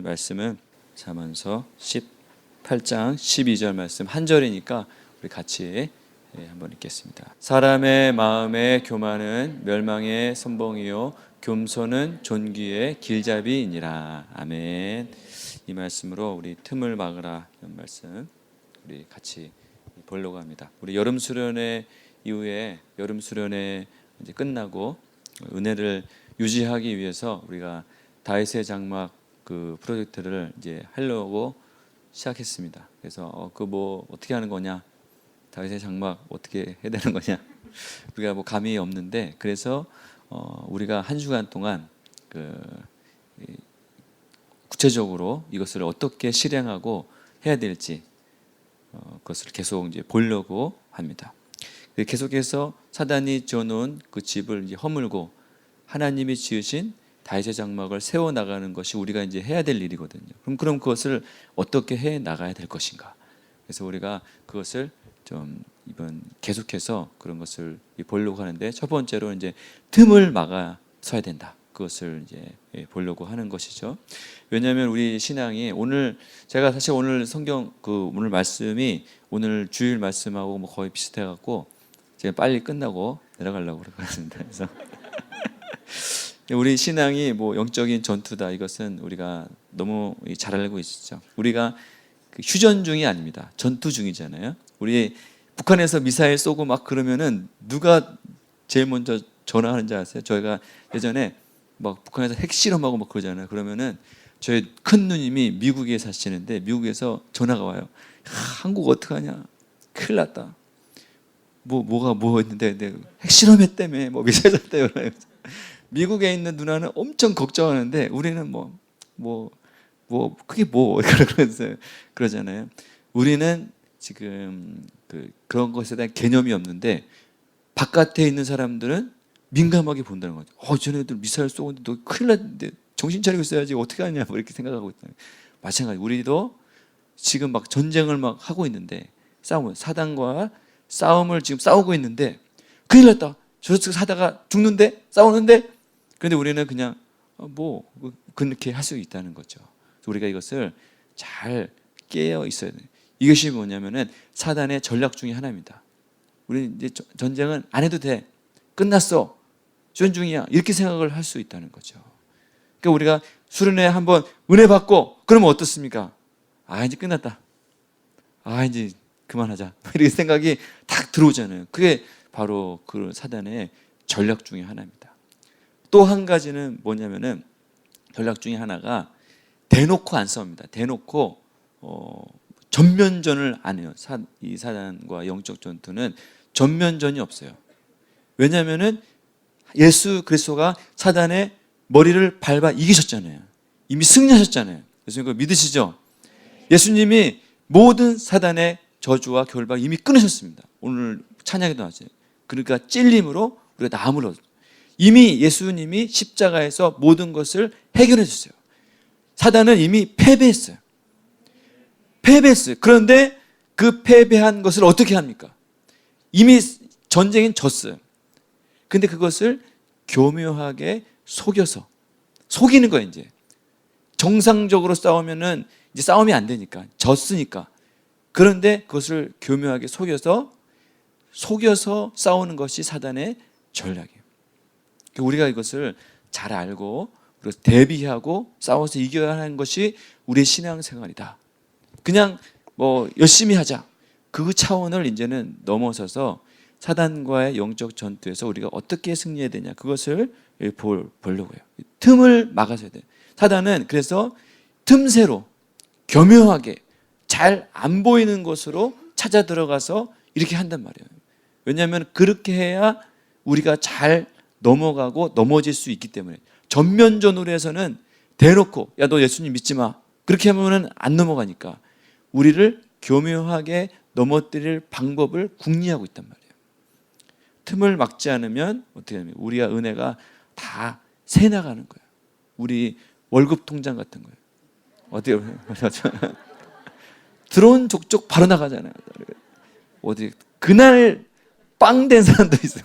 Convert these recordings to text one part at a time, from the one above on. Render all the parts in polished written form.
오늘 말씀은 잠언서 18장 12절 말씀 한 절이니까 우리 같이 한번 읽겠습니다. 사람의 마음의 교만은 멸망의 선봉이요 겸손은 존귀의 길잡이이니라. 아멘. 이 말씀으로 우리 틈을 막으라 이런 말씀 우리 같이 보려고 합니다. 우리 여름 수련회 이후에 여름 수련회 이제 끝나고 은혜를 유지하기 위해서 우리가 다윗의 장막 그 프로젝트를 이제 하려고 시작했습니다. 그래서 그 뭐 어떻게 하는 거냐, 다윗의 장막 어떻게 해야 되는 거냐, 우리가 뭐 감이 없는데 그래서 우리가 한 주간 동안 구체적으로 이것을 어떻게 실행하고 해야 될지 그것을 계속 이제 보려고 합니다. 계속해서 사단이 지어놓은 그 집을 이제 허물고 하나님이 지으신 다윗의 장막을 세워 나가는 것이 우리가 이제 해야 될 일이거든요. 그럼 그것을 어떻게 해 나가야 될 것인가? 그래서 우리가 그것을 좀 이번 계속해서 그런 것을 보려고 하는데 첫 번째로 이제 틈을 막아서야 된다. 그것을 이제 보려고 하는 것이죠. 왜냐하면 우리 신앙이 오늘 제가 사실 오늘 성경 오늘 말씀이 오늘 주일 말씀하고 뭐 거의 비슷해 갖고 제가 빨리 끝나고 내려가려고 그러는데 그래서 우리 신앙이 뭐 영적인 전투다 이것은 우리가 너무 잘 알고 있죠. 우리가 휴전 중이 아닙니다. 전투 중이잖아요. 우리 북한에서 미사일 쏘고 막 그러면은 누가 제일 먼저 전화하는지 아세요? 저희가 예전에 막 북한에서 핵실험하고 막 그러잖아요. 그러면은 저희 큰 누님이 미국에 사시는데 미국에서 전화가 와요. 한국 어떡하냐? 큰일 났다. 뭐가 했는데 핵실험했다며 뭐 미사일 쐈대요. 미국에 있는 누나는 엄청 걱정하는데 우리는 그게 그러잖아요. 우리는 지금 그런 것에 대한 개념이 없는데 바깥에 있는 사람들은 민감하게 본다는 거죠. 쟤네들 미사일 쏘고 너 큰일 났는데 정신 차리고 있어야지 어떻게 하냐 뭐 이렇게 생각하고 있다. 마찬가지 우리도 지금 막 전쟁을 막 하고 있는데 사단과 싸움을 지금 싸우고 있는데 큰일 났다. 저렇게 사다가 죽는데 싸우는데 그런데 우리는 그냥 그렇게 할 수 있다는 거죠. 우리가 이것을 잘 깨어 있어야 돼요. 이것이 뭐냐면은 사단의 전략 중에 하나입니다. 우리는 이제 전쟁은 안 해도 돼. 끝났어. 휴전 중이야. 이렇게 생각을 할 수 있다는 거죠. 그러니까 우리가 수련회 한번 은혜 받고 그러면 어떻습니까? 이제 끝났다. 이제 그만하자. 이렇게 생각이 딱 들어오잖아요. 그게 바로 그 사단의 전략 중에 하나입니다. 또 한 가지는 뭐냐면은 전략 중에 하나가 대놓고 안 싸웁니다. 대놓고 전면전을 안 해요. 이 사단과 영적 전투는 전면전이 없어요. 왜냐하면은 예수 그리스도가 사단의 머리를 밟아 이기셨잖아요. 이미 승리하셨잖아요. 예수님 그거 믿으시죠? 예수님이 모든 사단의 저주와 결박 이미 끊으셨습니다. 오늘 찬양에도 나왔어요. 그러니까 찔림으로 우리가 나음을 얻었어요. 이미 예수님이 십자가에서 모든 것을 해결해 줬어요. 사단은 이미 패배했어요. 그런데 그 패배한 것을 어떻게 합니까? 이미 전쟁은 졌어요. 근데 그것을 교묘하게 속이는 거예요. 이제 정상적으로 싸우면은 이제 싸움이 안 되니까 졌으니까. 그런데 그것을 교묘하게 속여서 싸우는 것이 사단의 전략이에요. 우리가 이것을 잘 알고 그래서 대비하고 싸워서 이겨야 하는 것이 우리의 신앙생활이다. 그냥 열심히 하자. 그 차원을 이제는 넘어서서 사단과의 영적 전투에서 우리가 어떻게 승리해야 되냐 그것을 보려고 해요. 틈을 막아서야 돼요. 사단은 그래서 틈새로 교묘하게 잘 안 보이는 곳으로 찾아 들어가서 이렇게 한단 말이에요. 왜냐하면 그렇게 해야 우리가 잘 넘어가고 넘어질 수 있기 때문에. 전면전으로 해서는 대놓고 야 너 예수님 믿지 마 그렇게 하면은 안 넘어가니까 우리를 교묘하게 넘어뜨릴 방법을 궁리하고 있단 말이에요. 틈을 막지 않으면 어떻게 하냐면 우리가 은혜가 다 새 나가는 거예요. 우리 월급 통장 같은 거예요. 어때요? 들어온 족족 바로 나가잖아요. 어디 그날 빵 된 사람도 있어요.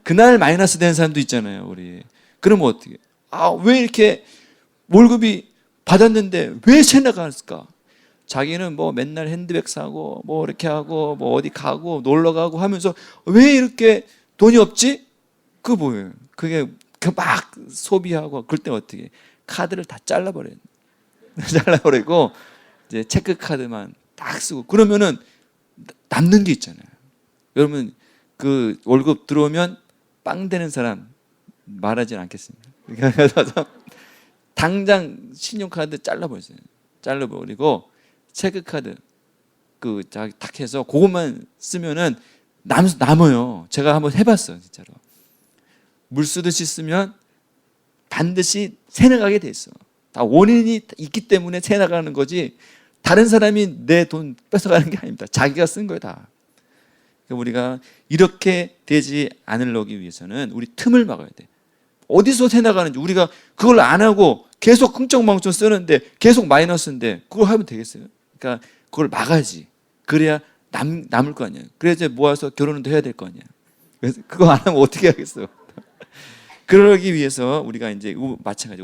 그날 마이너스 된 사람도 있잖아요. 우리 그러면 어떻게? 왜 이렇게 월급이 받았는데 왜 새 나갔을까? 자기는 뭐 맨날 핸드백 사고 뭐 이렇게 하고 뭐 어디 가고 놀러 가고 하면서 왜 이렇게 돈이 없지? 그거 뭐예요? 그게 막 소비하고 그럴 때 어떻게 카드를 다 잘라버려요. 잘라버리고 이제 체크 카드만 딱 쓰고 그러면은 남는 게 있잖아요. 여러분 그 월급 들어오면 빵 되는 사람 말하진 않겠습니다. 그래서 당장 신용카드 잘라버렸어요. 잘라버리고 체크카드 딱 해서 그것만 쓰면은 남아요. 제가 한번 해봤어요, 진짜로. 물 쓰듯이 쓰면 반드시 새 나가게 돼 있어. 다 원인이 있기 때문에 새 나가는 거지. 다른 사람이 내 돈 뺏어가는 게 아닙니다. 자기가 쓴 거예요, 다. 우리가 이렇게 되지 않으려기 위해서는 우리 틈을 막아야 돼. 어디서 새 나가는지 우리가 그걸 안 하고 계속 흥청망청 쓰는데 계속 마이너스인데 그걸 하면 되겠어요? 그러니까 그걸 막아야지. 그래야 남을 거 아니에요. 그래야 모아서 결혼은 해야 될 거 아니에요. 그래서 그거 안 하면 어떻게 하겠어요? 그러기 위해서 우리가 이제 마찬가지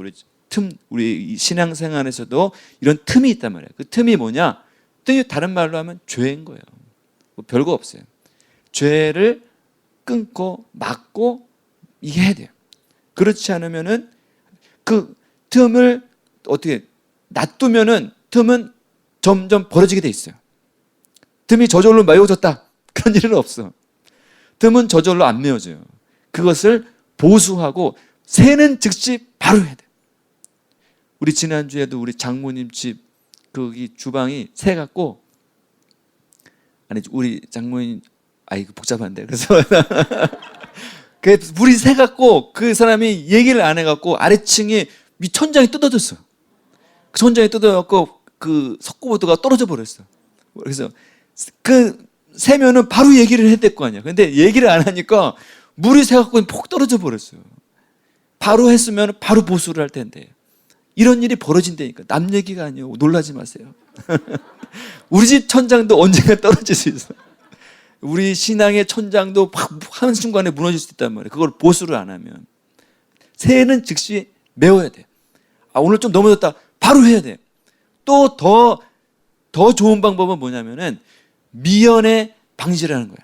우리 신앙생활에서도 이런 틈이 있단 말이에요. 그 틈이 뭐냐? 다른 말로 하면 죄인 거예요. 뭐 별거 없어요. 죄를 끊고 막고 이게 해야 돼요. 그렇지 않으면은 그 틈을 어떻게 놔두면은 틈은 점점 벌어지게 돼 있어요. 틈이 저절로 메워졌다. 그런 일은 없어. 틈은 저절로 안 메워져요. 그것을 보수하고 새는 즉시 바로 해야 돼. 우리 지난주에도 우리 장모님 집 거기 주방이 새 갖고 아니 우리 장모님 이거 복잡한데 그래서 그 물이 새 갖고 그 사람이 얘기를 안 해갖고 아래층에 천장이 뜯어졌어. 그 천장이 뜯어갖고 그 석고보드가 떨어져 버렸어. 그래서 그 새면은 바로 얘기를 해야 될 거 아니야. 근데 얘기를 안 하니까 물이 새 갖고 폭 떨어져 버렸어요. 바로 했으면 바로 보수를 할 텐데 이런 일이 벌어진다니까. 남 얘기가 아니에요. 놀라지 마세요. 우리 집 천장도 언젠가 떨어질 수 있어. 우리 신앙의 천장도 한순간에 무너질 수 있단 말이에요. 그걸 보수를 안 하면. 새해는 즉시 메워야 돼. 오늘 좀 넘어졌다. 바로 해야 돼. 또 더 좋은 방법은 뭐냐면은 미연에 방지를 하는 거야.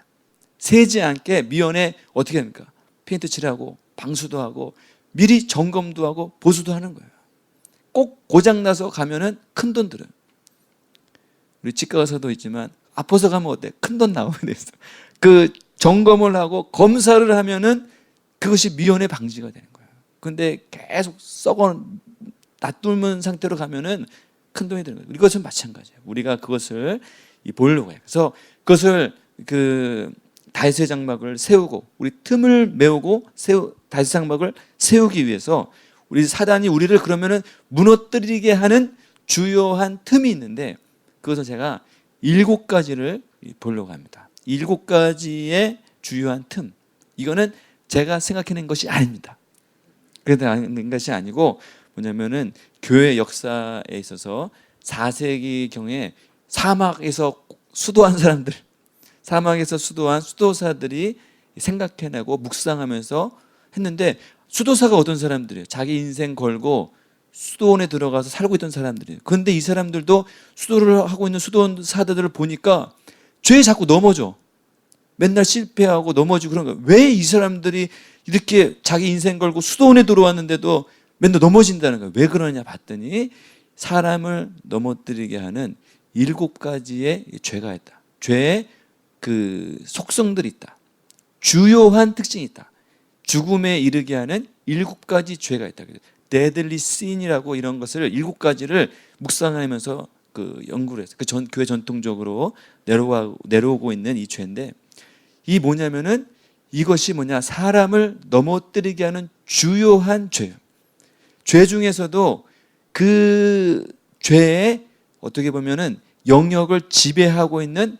새지 않게 미연에 어떻게 합니까? 페인트 칠하고 방수도 하고 미리 점검도 하고 보수도 하는 거예요. 꼭 고장나서 가면은 큰 돈 들어요. 우리 치과 의사도 있지만 아파서 가면 어때? 큰 돈 나오게 돼 있어. 그 점검을 하고 검사를 하면은 그것이 미연에 방지가 되는 거예요. 근데 계속 썩어 놔두는 상태로 가면은 큰 돈이 드는 거예요. 이것은 마찬가지예요. 우리가 그것을 보려고 해요. 그래서 그것을 다윗의 장막을 세우고 우리 틈을 메우고 다윗의 장막을 세우기 위해서 우리 사단이 우리를 그러면은 무너뜨리게 하는 주요한 틈이 있는데 그것을 제가 7가지를 보려고 합니다. 7가지의 주요한 틈. 이거는 제가 생각해낸 것이 아닙니다. 그래도 아닌 것이 아니고 뭐냐면은 교회 역사에 있어서 4세기경에 사막에서 수도한 사람들, 사막에서 수도한 수도사들이 생각해내고 묵상하면서 했는데 수도사가 어떤 사람들이에요? 자기 인생 걸고 수도원에 들어가서 살고 있던 사람들이에요. 그런데 이 사람들도 수도를 하고 있는 수도사들을 보니까 죄에 자꾸 넘어져. 맨날 실패하고 넘어지고 그런 거예요. 왜 이 사람들이 이렇게 자기 인생 걸고 수도원에 들어왔는데도 맨날 넘어진다는 거예요. 왜 그러냐 봤더니 사람을 넘어뜨리게 하는 7가지의 죄가 있다. 죄의 그 속성들이 있다. 주요한 특징이 있다. 죽음에 이르게 하는 7가지 죄가 있다. 데들리 신이라고 이런 것을 7가지를 묵상하면서 연구를 했어요. 교회 전통적으로 내려오고 있는 이 죄인데 이 뭐냐면은 이것이 뭐냐 사람을 넘어뜨리게 하는 주요한 죄예요. 죄 중에서도 그 죄의 어떻게 보면은 영역을 지배하고 있는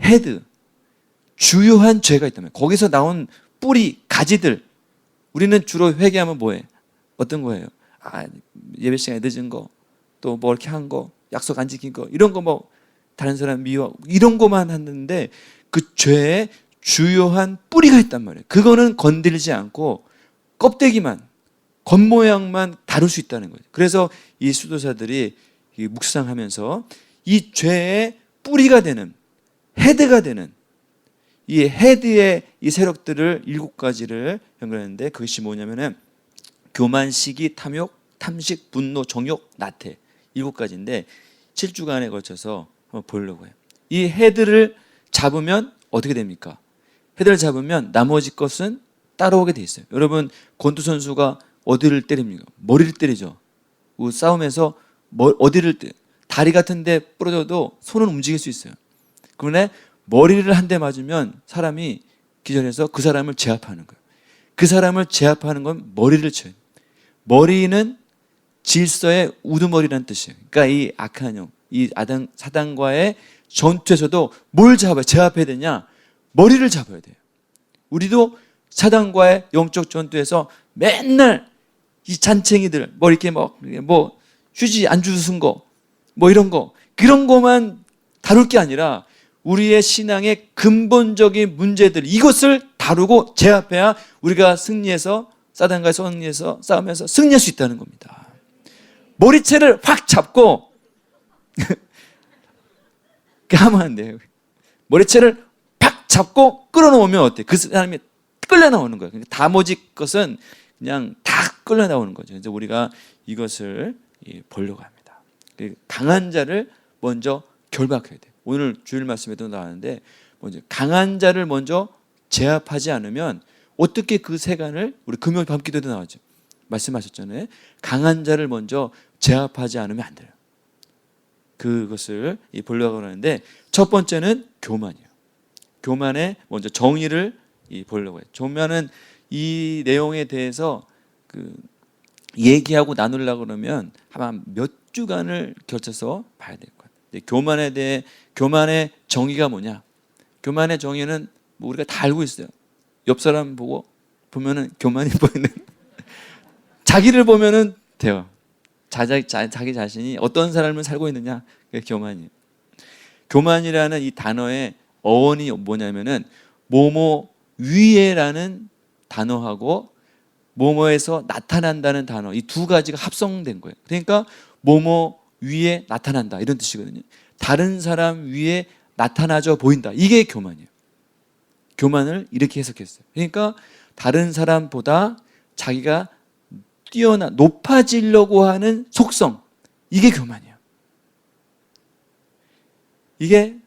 헤드 주요한 죄가 있다면 거기서 나온 뿌리 가지들 우리는 주로 회개하면 뭐해? 어떤 거예요? 예배 시간에 늦은 거, 또 뭐 이렇게 한 거, 약속 안 지킨 거 이런 거 뭐 다른 사람 미워하고 이런 거만 하는데 그 죄의 주요한 뿌리가 있단 말이에요. 그거는 건들지 않고 껍데기만 겉모양만 다룰 수 있다는 거예요. 그래서 이 수도사들이 묵상하면서 이 죄의 뿌리가 되는, 헤드가 되는 이 헤드의 이 세력들을 7가지를 연결했는데, 그것이 뭐냐면은 교만, 시기, 탐욕, 탐식, 분노, 정욕, 나태, 7가지인데 7주간에 걸쳐서 한번 보려고 해요. 이 헤드를 잡으면 어떻게 됩니까? 헤드를 잡으면 나머지 것은 따라오게 돼 있어요. 여러분, 권투 선수가 어디를 때립니까? 머리를 때리죠. 싸움에서 어디를 다리 같은 데 부러져도 손은 움직일 수 있어요. 그런데 머리를 한 대 맞으면 사람이 기절해서 그 사람을 제압하는 거예요. 그 사람을 제압하는 건 머리를 쳐요. 머리는 질서의 우두머리라는 뜻이에요. 그러니까 이 악한 영, 이 사단과의 전투에서도 뭘 제압해야 되냐? 머리를 잡아야 돼요. 우리도 사단과의 영적 전투에서 맨날 이 잔챙이들, 뭐 이렇게 뭐 휴지 안 주운 거, 뭐 이런 거, 그런 거만 다룰 게 아니라 우리의 신앙의 근본적인 문제들, 이것을 다루고 제압해야 우리가 승리해서, 사단과 승리해서 싸우면서 승리할 수 있다는 겁니다. 머리채를 확 잡고 하면 안 돼요. 머리채를 팍 잡고 끌어놓으면 어때? 그 사람이 끌려 나오는 거예요. 나머지 것은 그냥 다 끌려 나오는 거죠. 그래서 우리가 이것을 보려고 합니다. 강한 자를 먼저 결박해야 돼요. 오늘 주일 말씀에도 나왔는데, 먼저 강한 자를 먼저 제압하지 않으면 어떻게 그 세간을, 우리 금요일 밤기도에도 나왔죠. 말씀하셨잖아요. 강한 자를 먼저 제압하지 않으면 안 돼요. 그것을 보려고 하는데, 첫 번째는 교만이에요. 교만의 먼저 정의를 보려고 해요. 교만은 이 내용에 대해서 얘기하고 나누려고 그러면 아마 몇 주간을 걸쳐서 봐야 될 것 같아요. 교만의 정의가 뭐냐? 교만의 정의는 뭐 우리가 다 알고 있어요. 옆 사람 보면은 교만이 보이는 자기를 보면은 돼요. 자기 자신이 어떤 삶을 살고 있느냐, 그게 교만이에요. 교만이라는 이 단어의 어원이 뭐냐면은 뭐뭐 위에라는 단어하고 뭐뭐에서 나타난다는 단어, 이 두 가지가 합성된 거예요. 그러니까 뭐뭐 위에 나타난다, 이런 뜻이거든요. 다른 사람 위에 나타나져 보인다, 이게 교만이에요. 교만을 이렇게 해석했어요. 그러니까 다른 사람보다 자기가 높아지려고 하는 속성, 이게 교만이에요. 이게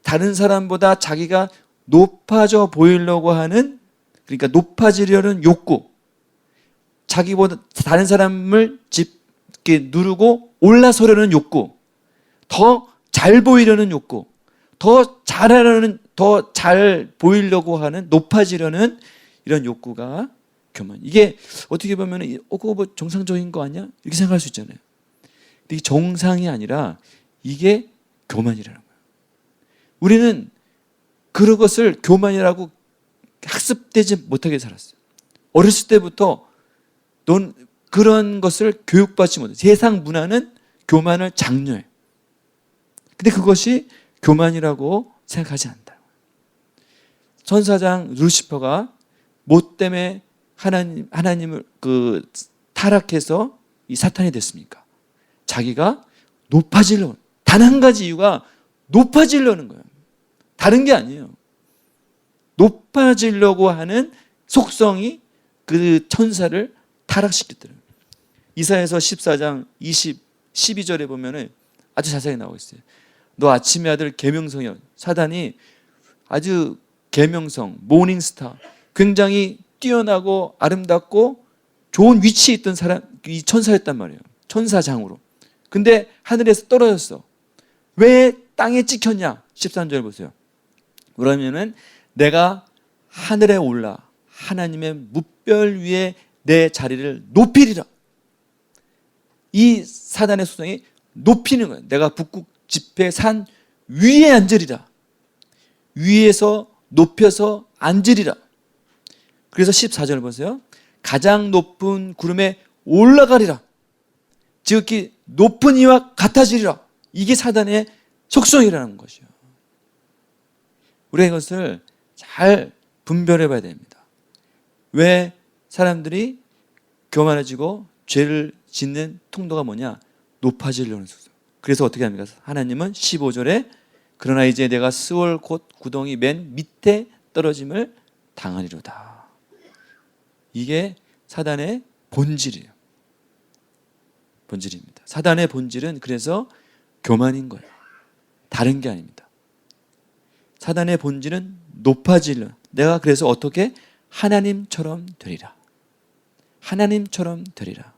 다른 사람보다 자기가 높아져 보이려고 하는, 그러니까 높아지려는 욕구, 자기보다 다른 사람을 이렇게 누르고 올라서려는 욕구, 더 잘 보이려는 욕구, 더 잘 보이려고 하는, 높아지려는 이런 욕구가 교만. 이게 어떻게 보면 그거 뭐 정상적인 거 아니야? 이렇게 생각할 수 있잖아요. 근데 이게 정상이 아니라 이게 교만이라는 거예요. 우리는 그런 것을 교만이라고 학습되지 못하게 살았어요. 어렸을 때부터 그런 것을 교육받지 못해요. 세상 문화는 교만을 장려해. 근데 그것이 교만이라고 생각하지 않는다. 천사장 루시퍼가 뭐 때문에 하나님을 타락해서 이 사탄이 됐습니까? 자기가 높아지려는, 단 한 가지 이유가 높아지려는 거예요. 다른 게 아니에요. 높아지려고 하는 속성이 그 천사를 타락시켰더라고요. 이사야서 14장 12절에 보면은 아주 자세히 나오고 있어요. 너 아침의 아들 계명성이여. 사단이 아주 계명성, 모닝스타, 굉장히 뛰어나고 아름답고 좋은 위치에 있던 사람, 이 천사였단 말이에요. 천사장으로. 근데 하늘에서 떨어졌어. 왜 땅에 찍혔냐? 13절 보세요. 그러면은 내가 하늘에 올라 하나님의 무별 위에 내 자리를 높이리라. 이 사단의 소성이 높이는 거예요. 내가 북극 지폐 산 위에 앉으리라. 위에서 높여서 앉으리라. 그래서 14절 보세요. 가장 높은 구름에 올라가리라. 지극히 높은 이와 같아지리라. 이게 사단의 속성이라는 것이요. 우리가 이것을 잘 분별해 봐야 됩니다. 왜 사람들이 교만해지고 죄를 짓는 통도가 뭐냐? 높아지려는 소리. 그래서 어떻게 합니까? 하나님은 15절에 그러나 이제 내가 스월 곧 구덩이 맨 밑에 떨어짐을 당하리로다. 이게 사단의 본질이에요. 본질입니다. 사단의 본질은 그래서 교만인 거예요. 다른 게 아닙니다. 사단의 본질은 높아지려. 내가 그래서 어떻게 하나님처럼 되리라. 하나님처럼 되리라.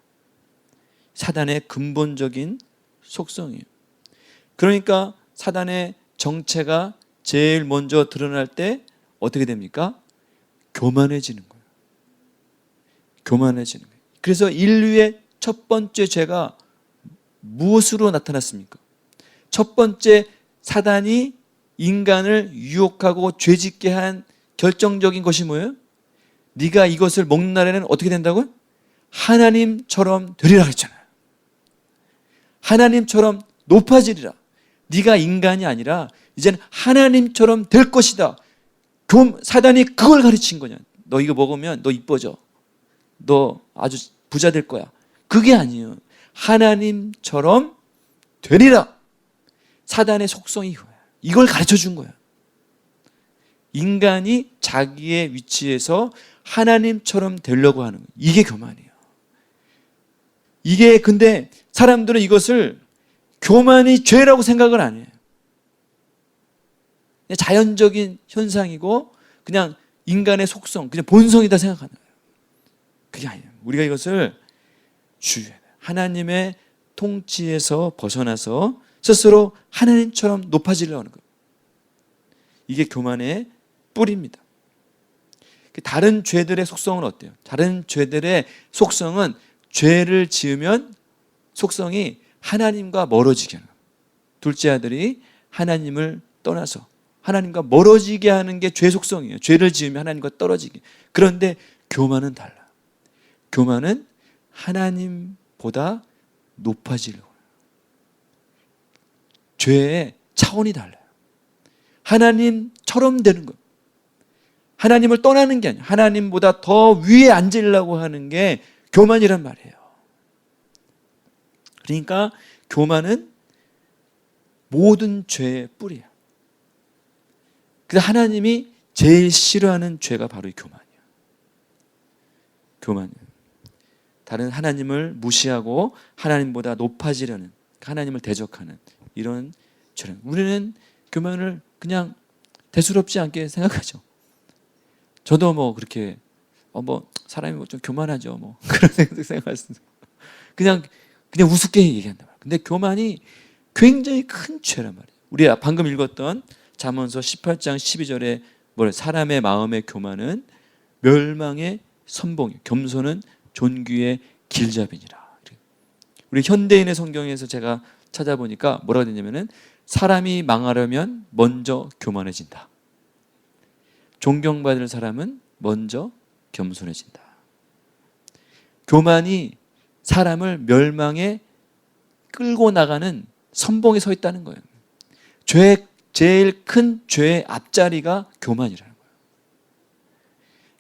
사단의 근본적인 속성이에요. 그러니까 사단의 정체가 제일 먼저 드러날 때 어떻게 됩니까? 교만해지는 거예요. 교만해지는 거예요. 그래서 인류의 첫 번째 죄가 무엇으로 나타났습니까? 첫 번째 사단이 인간을 유혹하고 죄짓게 한 결정적인 것이 뭐예요? 네가 이것을 먹는 날에는 어떻게 된다고요? 하나님처럼 되리라 했잖아요. 하나님처럼 높아지리라. 네가 인간이 아니라 이제는 하나님처럼 될 것이다. 사단이 그걸 가르친 거냐. 너 이거 먹으면 너 이뻐져. 너 아주 부자 될 거야. 그게 아니에요. 하나님처럼 되리라. 사단의 속성이 이거야. 이걸 가르쳐 준 거야. 인간이 자기의 위치에서 하나님처럼 되려고 하는 거예요. 이게 교만이에요. 이게 근데 사람들은 이것을 교만이 죄라고 생각을 안 해요. 그냥 자연적인 현상이고 그냥 인간의 속성, 그냥 본성이다 생각하는 거예요. 그게 아니에요. 우리가 이것을 주의해야 돼요. 하나님의 통치에서 벗어나서 스스로 하나님처럼 높아지려고 하는 거예요. 이게 교만의 뿌리입니다. 다른 죄들의 속성은 어때요? 다른 죄들의 속성은 죄를 지으면 속성이 하나님과 멀어지게 하는 거예요. 둘째 아들이 하나님을 떠나서 하나님과 멀어지게 하는 게 죄 속성이에요. 죄를 지으면 하나님과 떨어지게. 그런데 교만은 달라. 교만은 하나님보다 높아지려고 해요. 죄의 차원이 달라요. 하나님처럼 되는 거예요. 하나님을 떠나는 게 아니에요. 하나님보다 더 위에 앉으려고 하는 게 교만이란 말이에요. 그러니까 교만은 모든 죄의 뿌리예요. 그래서 하나님이 제일 싫어하는 죄가 바로 이 교만이에요. 교만이에요. 다른 하나님을 무시하고 하나님보다 높아지려는, 하나님을 대적하는 이런 죄는, 우리는 교만을 그냥 대수롭지 않게 생각하죠. 저도 뭐 그렇게 사람이 좀 교만하죠. 그런 생각했습니다. 그냥 우습게 얘기한단 말이에요. 근데 교만이 굉장히 큰 죄란 말이에요. 우리 방금 읽었던 잠언서 18장 12절에 뭐래? 사람의 마음의 교만은 멸망의 선봉이에요. 겸손은 존귀의 길잡이니라. 우리 현대인의 성경에서 제가 찾아보니까 뭐라고 되냐면은 사람이 망하려면 먼저 교만해진다. 존경받을 사람은 먼저 겸손해진다. 교만이 사람을 멸망에 끌고 나가는 선봉에 서 있다는 거예요. 제일 큰 죄의 앞자리가 교만이라는 거예요.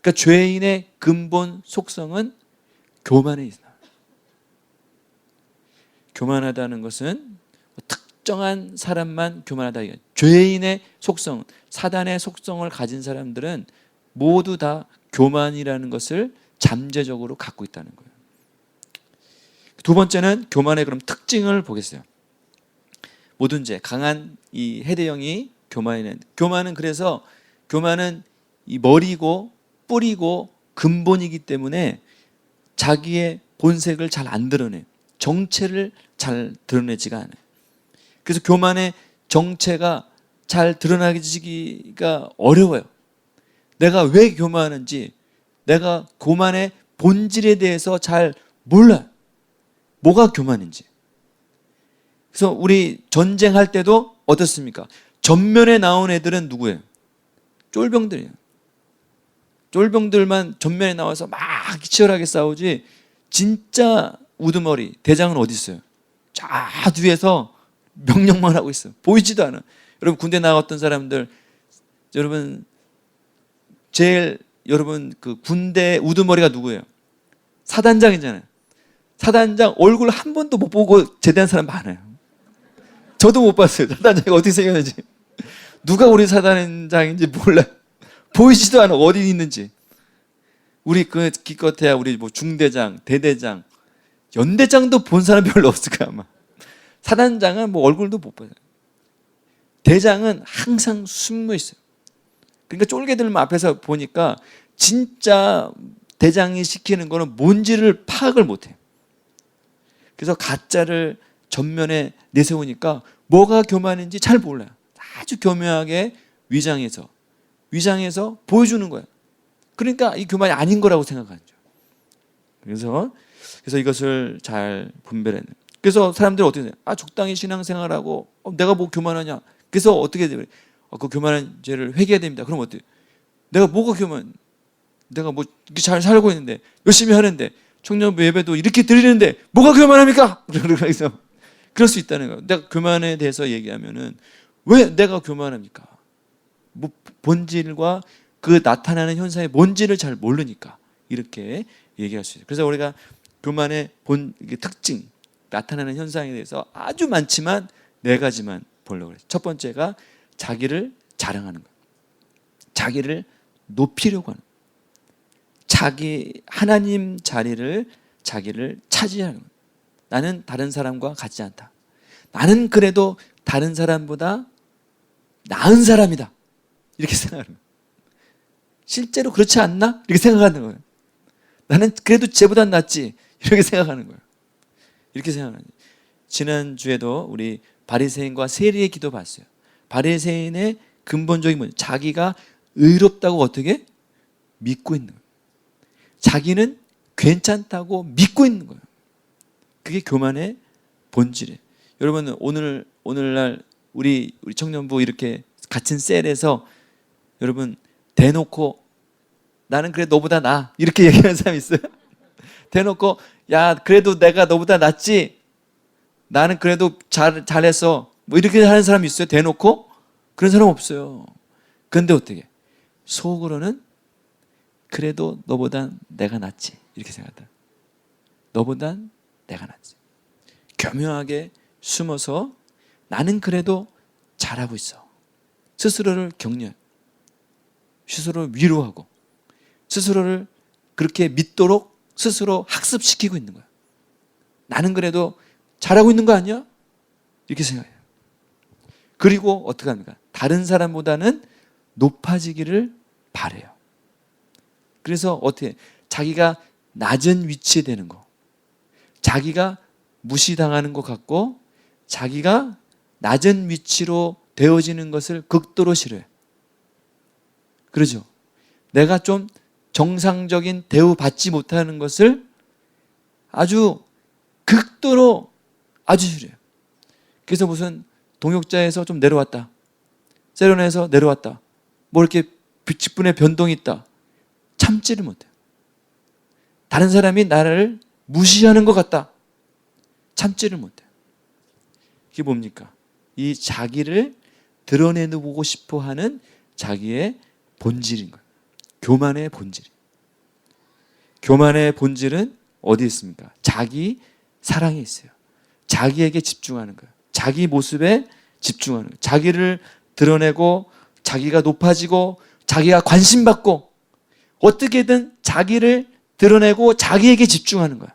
그러니까 죄인의 근본 속성은 교만에 있어요. 교만하다는 것은 특정한 사람만 교만하다. 죄인의 속성, 사단의 속성을 가진 사람들은 모두 다 교만이라는 것을 잠재적으로 갖고 있다는 거예요. 두 번째는 교만의 그럼 특징을 보겠어요. 모든 죄, 강한 이 해대형이 교만은 그래서 교만은 이 머리고 뿌리고 근본이기 때문에 자기의 본색을 잘 안 드러내요. 정체를 잘 드러내지가 않아요. 그래서 교만의 정체가 잘 드러나기가 어려워요. 내가 왜 교만하는지, 내가 교만의 본질에 대해서 잘 몰라요. 뭐가 교만인지. 그래서 우리 전쟁할 때도 어떻습니까? 전면에 나온 애들은 누구예요? 쫄병들이에요. 쫄병들만 전면에 나와서 막 치열하게 싸우지, 진짜 우두머리 대장은 어디 있어요? 저 뒤에서 명령만 하고 있어요. 보이지도 않아. 여러분 군대 나갔던 사람들, 여러분 그 군대 우두머리가 누구예요? 사단장이잖아요. 사단장 얼굴 한 번도 못 보고 제대한 사람 많아요. 저도 못 봤어요. 사단장이 어떻게 생겼는지. 누가 우리 사단장인지 몰라요. 보이지도 않아, 어디 있는지. 우리 그 기껏해야 우리 뭐 중대장, 대대장, 연대장도 본 사람 별로 없을 거야 아마. 사단장은 뭐 얼굴도 못 봐요. 대장은 항상 숨어 있어요. 그러니까 쫄개들만 앞에서 보니까 진짜 대장이 시키는 거는 뭔지를 파악을 못해요. 그래서 가짜를 전면에 내세우니까 뭐가 교만인지 잘 몰라요. 아주 교묘하게 위장해서 보여주는 거예요. 그러니까 이 교만이 아닌 거라고 생각하죠. 그래서 이것을 잘 분별해야 돼요. 그래서 사람들이 어떻게 해요? 적당히 신앙생활하고 내가 뭐 교만하냐? 그래서 어떻게 돼요? 그 교만한 죄를 회개해야 됩니다. 그럼 어때요? 내가 뭐가 교만? 내가 뭐 잘 살고 있는데 열심히 하는데 청년부 예배도 이렇게 드리는데 뭐가 교만합니까? 그래서 그럴 수 있다는 거예요. 내가 교만에 대해서 얘기하면은 왜 내가 교만합니까? 뭐 본질과 그 나타나는 현상의 뭔지를 잘 모르니까 이렇게 얘기할 수 있어요. 그래서 우리가 교만의 특징, 나타나는 현상에 대해서 아주 많지만 4가지만 보려고 그래요. 첫 번째가 자기를 자랑하는 거예요. 자기를 높이려고 하는 거예요. 하나님 자리를 자기를 차지하는 거예요. 나는 다른 사람과 같지 않다. 나는 그래도 다른 사람보다 나은 사람이다. 이렇게 생각하는 거예요. 실제로 그렇지 않나? 이렇게 생각하는 거예요. 나는 그래도 쟤보다 낫지. 이렇게 생각하는 거예요. 이렇게 생각하는 거예요. 지난주에도 우리 바리새인과 세리의 기도 봤어요. 바리새인의 근본적인 뭐예요? 자기가 의롭다고 어떻게? 믿고 있는 거예요. 자기는 괜찮다고 믿고 있는 거예요. 그게 교만의 본질이에요. 여러분 오늘날 우리 청년부 이렇게 같은 셀에서 여러분 대놓고 나는 그래 너보다 나 이렇게 얘기하는 사람 있어요? 대놓고 야 그래도 내가 너보다 낫지 나는 그래도 잘했어 뭐 이렇게 하는 사람이 있어요? 대놓고? 그런 사람 없어요. 그런데 어떻게? 속으로는 그래도 너보단 내가 낫지 이렇게 생각한다. 너보단 내가 낫지. 교묘하게 숨어서 나는 그래도 잘하고 있어. 스스로를 격려, 스스로를 위로하고 스스로를 그렇게 믿도록 스스로 학습시키고 있는 거야. 나는 그래도 잘하고 있는 거 아니야? 이렇게 생각해요. 그리고 어떻게 합니까? 다른 사람보다는 높아지기를 바래요. 그래서 어떻게 자기가 낮은 위치에 되는 거, 자기가 무시당하는 것 같고 자기가 낮은 위치로 되어지는 것을 극도로 싫어해. 그러죠? 내가 좀 정상적인 대우받지 못하는 것을 아주 극도로 아주 싫어요. 그래서 무슨 동역자에서 좀 내려왔다, 세련에서 내려왔다, 뭐 이렇게 직분의 변동이 있다, 참지를 못해요. 다른 사람이 나를 무시하는 것 같다, 참지를 못해요. 이게 뭡니까? 이 자기를 드러내보고 싶어하는 자기의 본질인 거예요. 교만의 본질. 교만의 본질은 어디에 있습니까? 자기 사랑에 있어요. 자기에게 집중하는 거예요. 자기 모습에 집중하는 거예요. 자기를 드러내고 자기가 높아지고 자기가 관심받고 어떻게든 자기를 드러내고 자기에게 집중하는 거예요.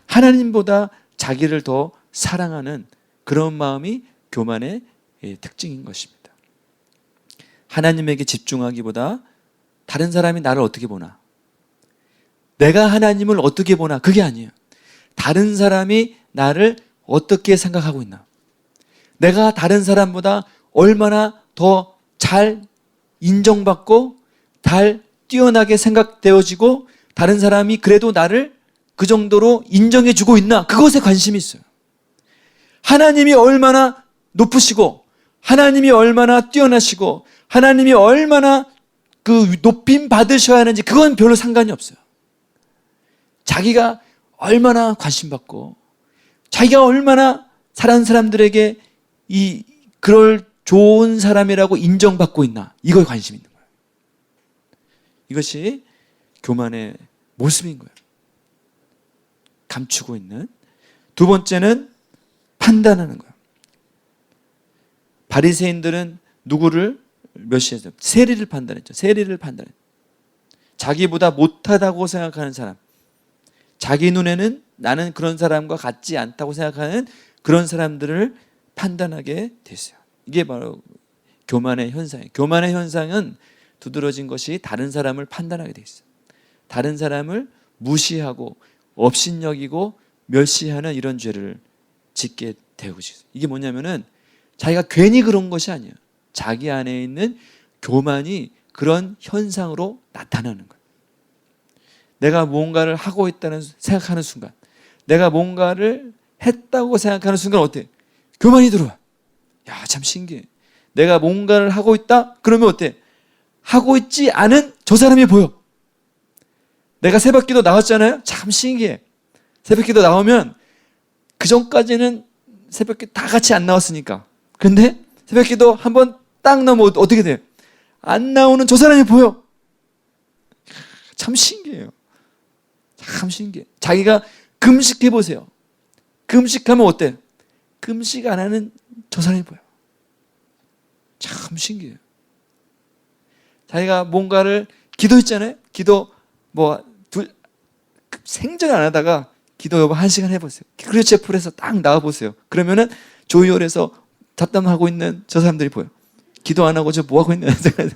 하나님보다 자기를 더 사랑하는 그런 마음이 교만의 특징인 것입니다. 하나님에게 집중하기보다 다른 사람이 나를 어떻게 보나, 내가 하나님을 어떻게 보나, 그게 아니에요. 다른 사람이 나를 어떻게 생각하고 있나, 내가 다른 사람보다 얼마나 더 잘 인정받고 잘 뛰어나게 생각되어지고 다른 사람이 그래도 나를 그 정도로 인정해주고 있나, 그것에 관심이 있어요. 하나님이 얼마나 높으시고 하나님이 얼마나 뛰어나시고 하나님이 얼마나 그 높임 받으셔야 하는지 그건 별로 상관이 없어요. 자기가 얼마나 관심받고 자기가 얼마나 다른 사람들에게 그럴 좋은 사람이라고 인정받고 있나, 이거에 관심이 있는 거예요. 이것이 교만의 모습인 거예요. 감추고 있는. 두 번째는 판단하는 거예요. 바리새인들은 누구를 멸시했어요? 세리를 판단했죠. 세리를 판단했죠. 자기보다 못하다고 생각하는 사람, 자기 눈에는 나는 그런 사람과 같지 않다고 생각하는 그런 사람들을 판단하게 됐어요. 이게 바로 교만의 현상이에요. 교만의 현상은 두드러진 것이 다른 사람을 판단하게 돼 있어요. 다른 사람을 무시하고 업신여기고 멸시하는 이런 죄를 짓게 되고 있어요. 이게 뭐냐면은 자기가 괜히 그런 것이 아니에요. 자기 안에 있는 교만이 그런 현상으로 나타나는 거예요. 내가 뭔가를 하고 있다는 생각하는 순간, 내가 뭔가를 했다고 생각하는 순간 어때? 교만이 들어와. 야, 참 신기해. 내가 뭔가를 하고 있다? 그러면 어때? 하고 있지 않은 저 사람이 보여. 내가 새벽기도 나왔잖아요? 참 신기해. 새벽기도 나오면 그 전까지는 새벽기 다 같이 안 나왔으니까. 근데 새벽기도 한번 딱 나오면 어떻게 돼? 안 나오는 저 사람이 보여. 참 신기해요. 참 신기해. 자기가 금식해 보세요. 금식하면 어때? 금식 안 하는 저 사람이 보여. 참 신기해요. 자기가 뭔가를 기도했잖아요. 기도 생전 안 하다가 기도 여보 1시간 해보세요. 크리스 채플에서 딱 나와보세요. 그러면은 조이홀에서 잡담하고 있는 저 사람들이 보여. 기도 안 하고 저 뭐하고 있는 생각이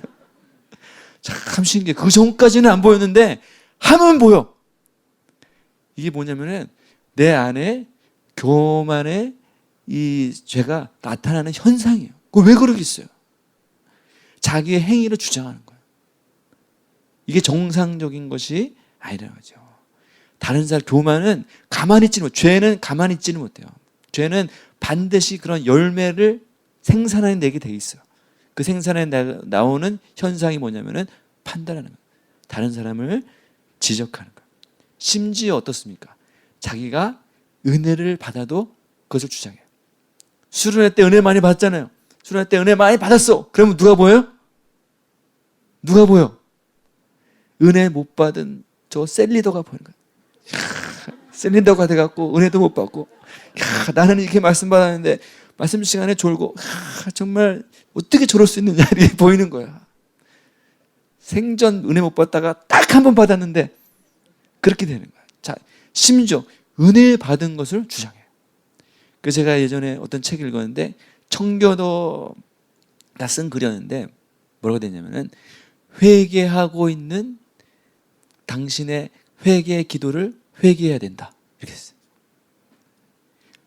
참 신기해. 그 전까지는 안 보였는데 하면 보여. 이게 뭐냐면은 내 안에 교만의 이 죄가 나타나는 현상이에요. 왜 그러겠어요? 자기의 행위를 주장하는 거예요. 이게 정상적인 것이 아니라는 거죠. 다른 사람 교만은 가만히 있지는 못해요. 죄는 가만히 있지는 못해요. 죄는 반드시 그런 열매를 생산해 내게 돼 있어요. 그 생산해 나오는 현상이 뭐냐면은 판단하는 거예요. 다른 사람을 지적하는 거예요. 심지어 어떻습니까? 자기가 은혜를 받아도 그것을 주장해요. 수련회 때 은혜 많이 받았잖아요. 수련회 때 은혜 많이 받았어. 그러면 누가 보여요? 누가 보여? 은혜 못 받은 저 셀리더가 보이는 거예요. 셀리더가 돼갖고 은혜도 못 받고, 나는 이렇게 말씀 받았는데 말씀 시간에 졸고, 정말 어떻게 저럴 수 있느냐 이렇게 보이는 거야. 생전 은혜 못 받다가 딱 한 번 받았는데 그렇게 되는 거야. 자, 심지어 은혜 받은 것을 주장해요. 그래서 제가 예전에 어떤 책을 읽었는데 청교도가 쓴 글이었는데 뭐라고 되냐면은 회개하고 있는 당신의 회개의 기도를 회개해야 된다. 이렇게 했어요.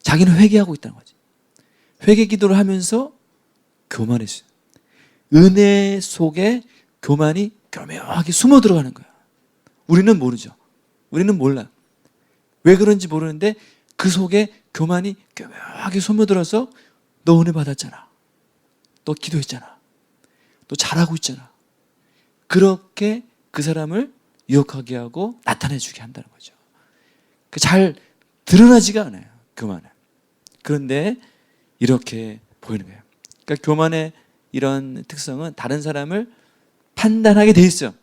자기는 회개하고 있다는 거지. 회개 기도를 하면서 교만했어요. 은혜 속에 교만이 교묘하게 숨어 들어가는 거야. 우리는 모르죠. 우리는 몰라. 왜 그런지 모르는데 그 속에 교만이 교묘하게 숨어 들어서 너 은혜 받았잖아. 너 기도했잖아. 너 잘하고 있잖아. 그렇게 그 사람을 유혹하게 하고 나타내주게 한다는 거죠. 잘 드러나지가 않아요. 교만은. 그런데 이렇게 보이는 거예요. 그러니까 교만의 이런 특성은 다른 사람을 판단하게 돼 있어요.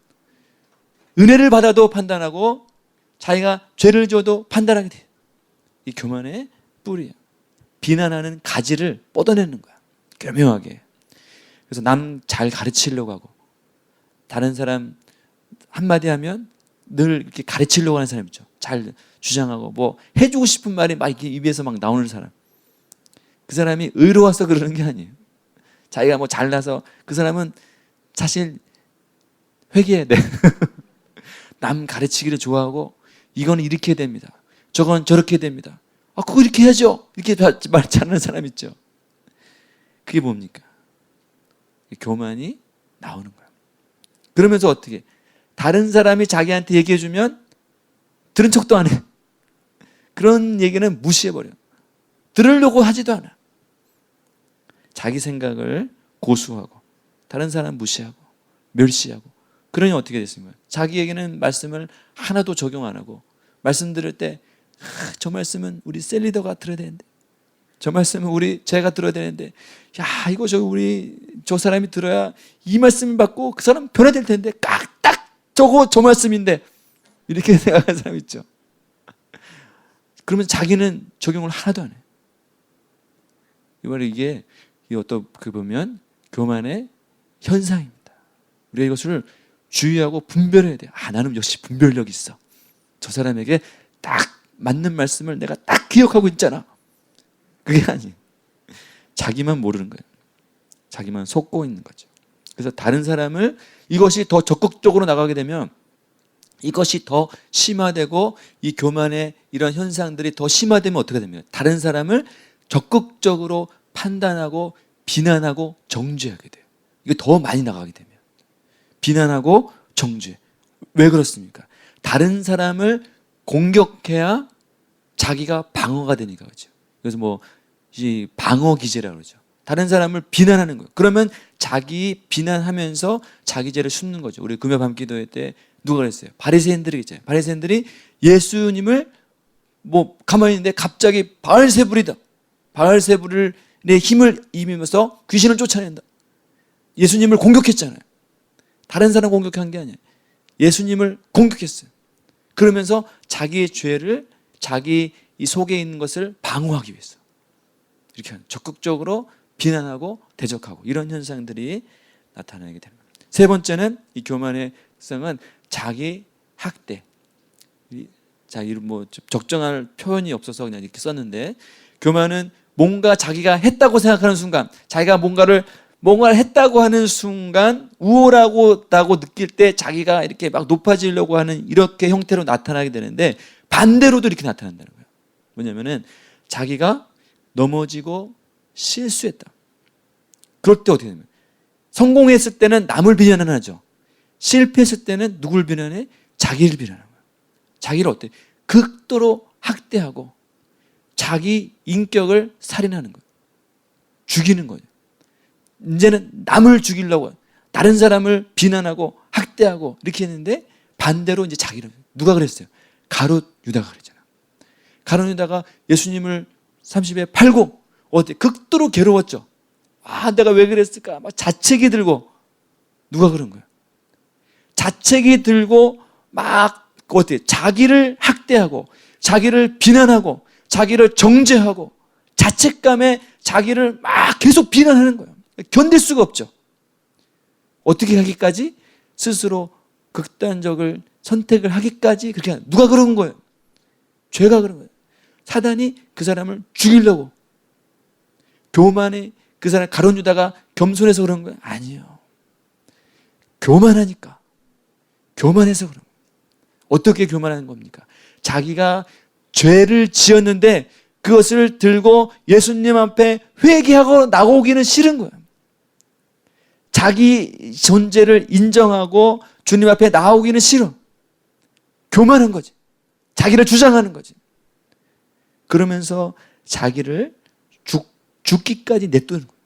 은혜를 받아도 판단하고 자기가 죄를 져도 판단하게 돼요. 이 교만의 뿌리예요. 비난하는 가지를 뻗어내는 거야. 교묘하게. 그래서 남 잘 가르치려고 하고 다른 사람 한마디 하면 늘 이렇게 가르치려고 하는 사람 있죠. 잘 주장하고 뭐 해주고 싶은 말이 막 이렇게 입에서 막 나오는 사람. 그 사람이 의로워서 그러는 게 아니에요. 자기가 뭐 잘나서 그 사람은 사실 회개해야 돼. 남 가르치기를 좋아하고 이거는 이렇게 해야 됩니다. 저건 저렇게 해야 됩니다. 그거 이렇게 해야죠. 이렇게 말 잘하는 사람 있죠. 그게 뭡니까? 교만이 나오는 거예요. 그러면서 어떻게? 다른 사람이 자기한테 얘기해주면 들은 척도 안 해. 그런 얘기는 무시해버려요. 들으려고 하지도 않아. 자기 생각을 고수하고 다른 사람 무시하고 멸시하고 그러니 어떻게 됐습니까? 자기에게는 말씀을 하나도 적용 안 하고 말씀 들을 때 저 말씀은 우리 셀리더가 들어야 되는데 저 말씀은 제가 들어야 되는데 이거 저 사람이 들어야 이 말씀을 받고 그 사람 변화될 텐데 딱 저거 저 말씀인데 이렇게 생각하는 사람 있죠. 그러면 자기는 적용을 하나도 안 해요. 이 말이 이게 어떻게 보면 교만의 현상입니다. 우리가 이것을 주의하고 분별해야 돼요. 나는 역시 분별력이 있어. 저 사람에게 딱 맞는 말씀을 내가 딱 기억하고 있잖아. 그게 아니에요. 자기만 모르는 거예요. 자기만 속고 있는 거죠. 그래서 다른 사람을 이것이 더 적극적으로 나가게 되면 이것이 더 심화되고 이 교만의 이런 현상들이 더 심화되면 어떻게 됩니까? 다른 사람을 적극적으로 판단하고 비난하고 정죄하게 돼요. 이게 더 많이 나가게 되면 비난하고 정죄. 왜 그렇습니까? 다른 사람을 공격해야 자기가 방어가 되니까 그렇죠. 그래서 이 방어 기제라고 그러죠. 다른 사람을 비난하는 거예요. 그러면 자기 비난하면서 자기 죄를 숨는 거죠. 우리 금요 밤 기도회 때 누가 그랬어요? 바리새인들이 있잖아요. 바리새인들이 예수님을 가만히 있는데 갑자기 바알세불이다. 바알세불의 힘을 입으면서 귀신을 쫓아낸다. 예수님을 공격했잖아요. 다른 사람 공격한 게 아니에요. 예수님을 공격했어요. 그러면서 자기의 죄를 자기 이 속에 있는 것을 방어하기 위해서 이렇게 적극적으로 비난하고 대적하고 이런 현상들이 나타나게 됩니다. 세 번째는 이 교만의 특성은 자기 학대. 자, 적정할 표현이 없어서 그냥 이렇게 썼는데 교만은 뭔가 자기가 했다고 생각하는 순간 자기가 뭔가를 했다고 하는 순간 우월하다고 느낄 때 자기가 이렇게 막 높아지려고 하는 이렇게 형태로 나타나게 되는데 반대로도 이렇게 나타난다는 거예요. 뭐냐면은 자기가 넘어지고 실수했다. 그럴 때 어떻게 되냐면 성공했을 때는 남을 비난을 하죠. 실패했을 때는 누굴 비난해? 자기를 비난하는 거예요. 자기를 어때? 극도로 학대하고 자기 인격을 살인하는 거예요. 죽이는 거예요. 이제는 남을 죽이려고 다른 사람을 비난하고 학대하고 이렇게 했는데 반대로 이제 자기를 누가 그랬어요? 가룟 유다가 그랬잖아. 가룟 유다가 예수님을 30에 팔고 극도로 괴로웠죠. 내가 왜 그랬을까? 막 자책이 들고 누가 그런 거예요? 자책이 들고 막 자기를 학대하고 자기를 비난하고 자기를 정죄하고 자책감에 자기를 막 계속 비난하는 거예요. 견딜 수가 없죠. 어떻게 하기까지? 스스로 극단적을 선택을 하기까지 그렇게 하는. 누가 그런 거예요? 죄가 그런 거예요. 사단이 그 사람을 죽이려고. 교만이 그 사람 가룟 유다가 겸손해서 그런 거예요? 아니에요. 교만하니까. 교만해서 그런 거예요. 어떻게 교만하는 겁니까? 자기가 죄를 지었는데 그것을 들고 예수님 앞에 회개하고 나오기는 싫은 거예요. 자기 존재를 인정하고 주님 앞에 나오기는 싫어. 교만한 거지. 자기를 주장하는 거지. 그러면서 자기를 죽기까지 내두는 거예요.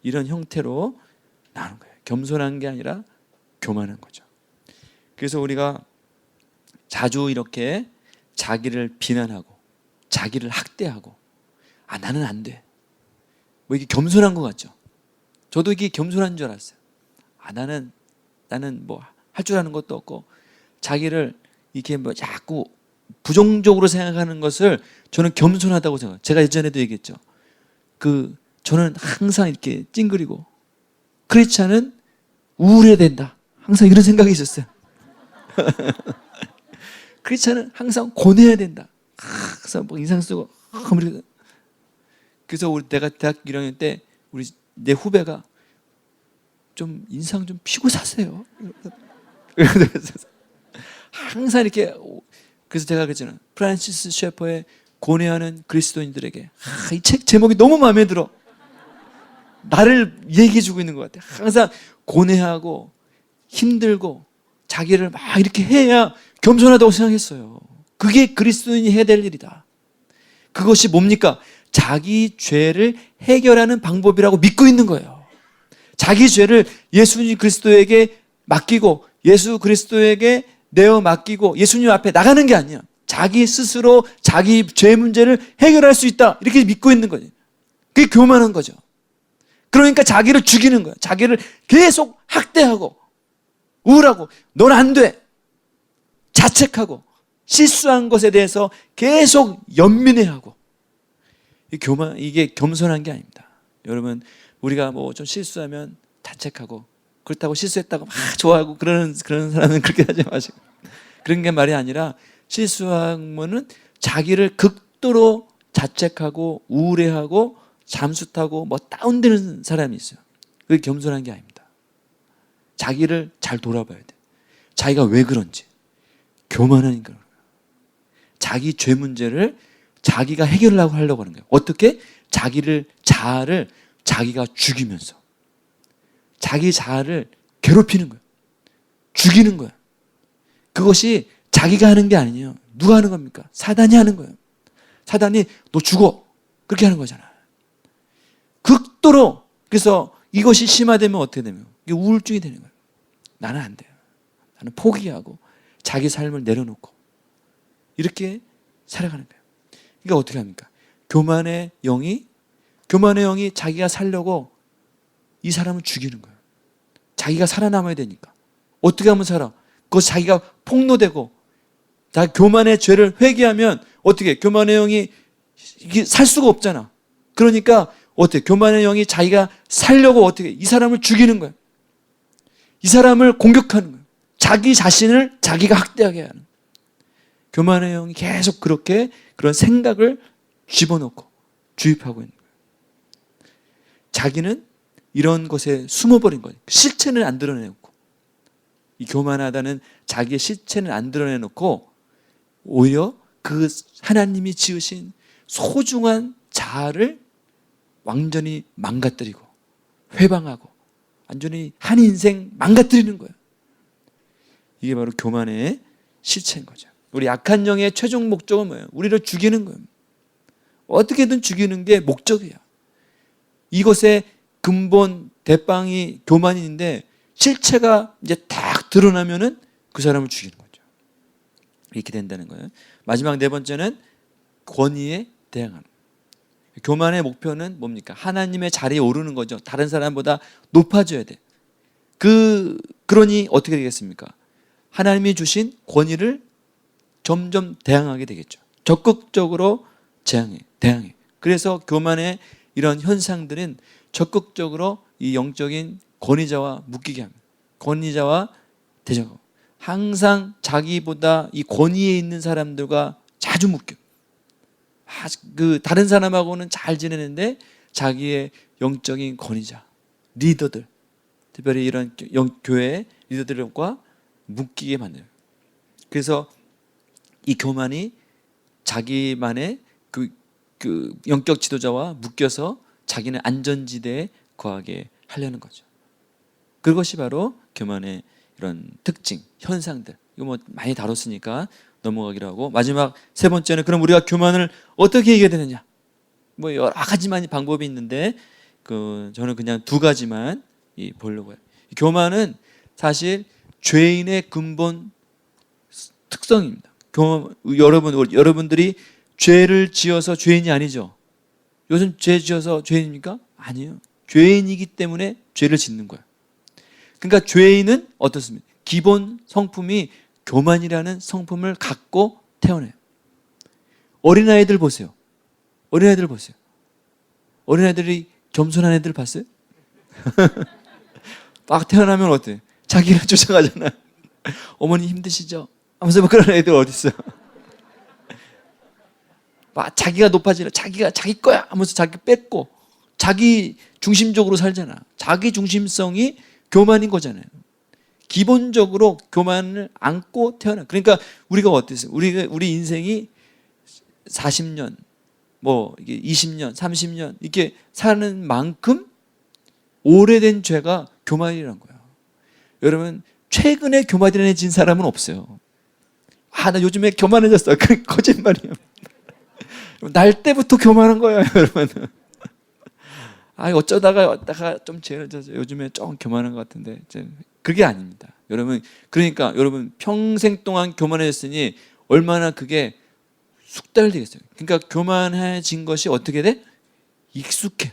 이런 형태로 나오는 거예요. 겸손한 게 아니라 교만한 거죠. 그래서 우리가 자주 이렇게 자기를 비난하고 자기를 학대하고 나는 안 돼. 이게 겸손한 것 같죠? 저도 이게 겸손한 줄 알았어요. 나는 할 줄 아는 것도 없고 자기를 이렇게 자꾸 부정적으로 생각하는 것을 저는 겸손하다고 생각해요. 제가 예전에도 얘기했죠. 저는 항상 이렇게 찡그리고 크리스찬은 우울해야 된다. 항상 이런 생각이 있었어요. 크리스찬은 항상 고뇌해야 된다. 항상 인상 쓰고 그래서 내가 대학 1학년 때 내 후배가 좀 인상 좀 피고 사세요. 항상 이렇게. 그래서 제가 그랬잖아요. 프란시스 셰퍼의 고뇌하는 그리스도인들에게 이 책 제목이 너무 마음에 들어. 나를 얘기해 주고 있는 것 같아. 항상 고뇌하고 힘들고 자기를 막 이렇게 해야 겸손하다고 생각했어요. 그게 그리스도인이 해야 될 일이다. 그것이 뭡니까? 자기 죄를 해결하는 방법이라고 믿고 있는 거예요. 자기 죄를 예수님 그리스도에게 맡기고 예수 그리스도에게 내어 맡기고 예수님 앞에 나가는 게 아니야. 자기 스스로 자기 죄 문제를 해결할 수 있다. 이렇게 믿고 있는 거죠. 그게 교만한 거죠. 그러니까 자기를 죽이는 거야. 자기를 계속 학대하고 우울하고 넌 안 돼. 자책하고 실수한 것에 대해서 계속 연민해하고. 이게 겸손한 게 아닙니다. 여러분, 우리가 뭐 좀 실수하면 자책하고, 그렇다고 실수했다고 막 좋아하고 그런 사람은 그렇게 하지 마시고. 그런 게 말이 아니라, 실수하면은 자기를 극도로 자책하고 우울해하고 잠수 타고 뭐 다운되는 사람이 있어요. 그게 겸손한 게 아닙니다. 자기를 잘 돌아봐야 돼. 자기가 왜 그런지. 교만하니까 그런 거예요. 자기 죄 문제를 자기가 해결하려고 하는 거예요. 어떻게? 자아를 자기가 죽이면서. 자기 자아를 괴롭히는 거예요. 죽이는 거예요. 그것이 자기가 하는 게 아니에요. 누가 하는 겁니까? 사단이 하는 거예요. 사단이 너 죽어. 그렇게 하는 거잖아요. 극도로. 그래서 이것이 심화되면 어떻게 되면? 이게 우울증이 되는 거예요. 나는 안 돼요. 나는 포기하고 자기 삶을 내려놓고 이렇게 살아가는 거예요. 그러니까 어떻게 합니까? 교만의 영이 자기가 살려고 이 사람을 죽이는 거예요. 자기가 살아남아야 되니까. 어떻게 하면 살아? 그것이 자기가 폭로되고 다 교만의 죄를 회개하면 어떻게? 교만의 영이 이게 살 수가 없잖아. 그러니까 어떻게? 교만의 영이 자기가 살려고 어떻게? 이 사람을 죽이는 거예요. 이 사람을 공격하는 거예요. 자기 자신을 자기가 학대하게 하는. 교만의 영이 계속 그렇게 그런 생각을 집어넣고 주입하고 있는 거예요. 자기는 이런 것에 숨어버린 거예요. 실체는 안 드러내놓고. 이 교만하다는 자기의 실체는 안 드러내놓고 오히려 그 하나님이 지으신 소중한 자아를 완전히 망가뜨리고 회방하고 완전히 한 인생 망가뜨리는 거예요. 이게 바로 교만의 실체인 거죠. 우리 악한 영의 최종 목적은 뭐예요? 우리를 죽이는 거예요. 어떻게든 죽이는 게 목적이야. 이것의 근본 대빵이 교만인데 실체가 이제 딱 드러나면은 그 사람을 죽이는 거죠. 이렇게 된다는 거예요. 마지막 네 번째는 권위에 대항하는. 교만의 목표는 뭡니까? 하나님의 자리에 오르는 거죠. 다른 사람보다 높아져야 돼. 그러니 어떻게 되겠습니까? 하나님이 주신 권위를 점점 대항하게 되겠죠. 적극적으로 대항해. 그래서 교만의 이런 현상들은 적극적으로 이 영적인 권위자와 묶이게 합니다. 권위자와 대적하고 항상 자기보다 이 권위에 있는 사람들과 자주 묶여. 다른 사람하고는 잘 지내는데 자기의 영적인 권위자, 리더들, 특별히 이런 교회 리더들과 묶이게 만들어요. 그래서 이 교만이 자기만의 그 영적 지도자와 묶여서 자기는 안전지대에 거하게 하려는 거죠. 그것이 바로 교만의 이런 특징, 현상들. 이거 뭐 많이 다뤘으니까 넘어가기로 하고, 마지막 세 번째는 그럼 우리가 교만을 어떻게 이겨야 되느냐? 뭐 여러 가지만 방법이 있는데 저는 그냥 두 가지만 보려고 해요. 교만은 사실 죄인의 근본 특성입니다. 여러분들이 죄를 지어서 죄인이 아니죠. 요즘 죄 지어서 죄인입니까? 아니에요. 죄인이기 때문에 죄를 짓는 거예요. 그러니까 죄인은 어떻습니까? 기본 성품이 교만이라는 성품을 갖고 태어나요. 어린아이들 보세요. 어린아이들이 겸손한 애들 봤어요? 막 태어나면 어때요? 자기를 쫓아가잖아요. 어머니 힘드시죠? 하면서 뭐 그런 애들 어디 있어요? 막 자기가 높아지려, 자기가 자기 거야 하면서 자기 뺏고 자기 중심적으로 살잖아. 자기 중심성이 교만인 거잖아요. 기본적으로 교만을 안고 태어나. 그러니까 우리가 어땠어요? 우리 인생이 40년, 뭐 이게 20년, 30년 이렇게 사는 만큼 오래된 죄가 교만이라는 거예요. 여러분 최근에 교만해진 사람은 없어요. 나 요즘에 교만해졌어. 그 거짓말이에요. 날 때부터 교만한 거예요, 여러분. 어쩌다가 좀 죄를 져서 요즘에 좀 교만한 것 같은데 그게 아닙니다. 여러분, 그러니까 여러분 평생 동안 교만해졌으니 얼마나 그게 숙달되겠어요. 그러니까 교만해진 것이 어떻게 돼? 익숙해.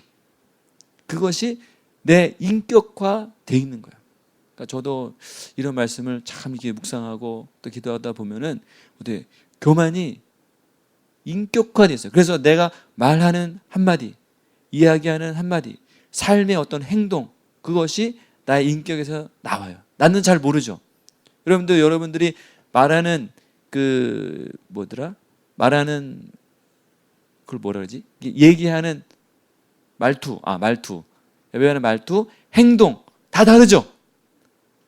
그것이 내 인격화돼 있는 거야. 그러니까 저도 이런 말씀을 참 이렇게 묵상하고 또 기도하다 보면은 어때 교만이 인격화되어 있어요. 그래서 내가 말하는 한마디, 이야기하는 한마디, 삶의 어떤 행동, 그것이 나의 인격에서 나와요. 나는 잘 모르죠. 여러분들이 말하는 말하는 그걸 뭐라 그러지? 얘기하는 말투, 예배하는 말투, 행동 다 다르죠.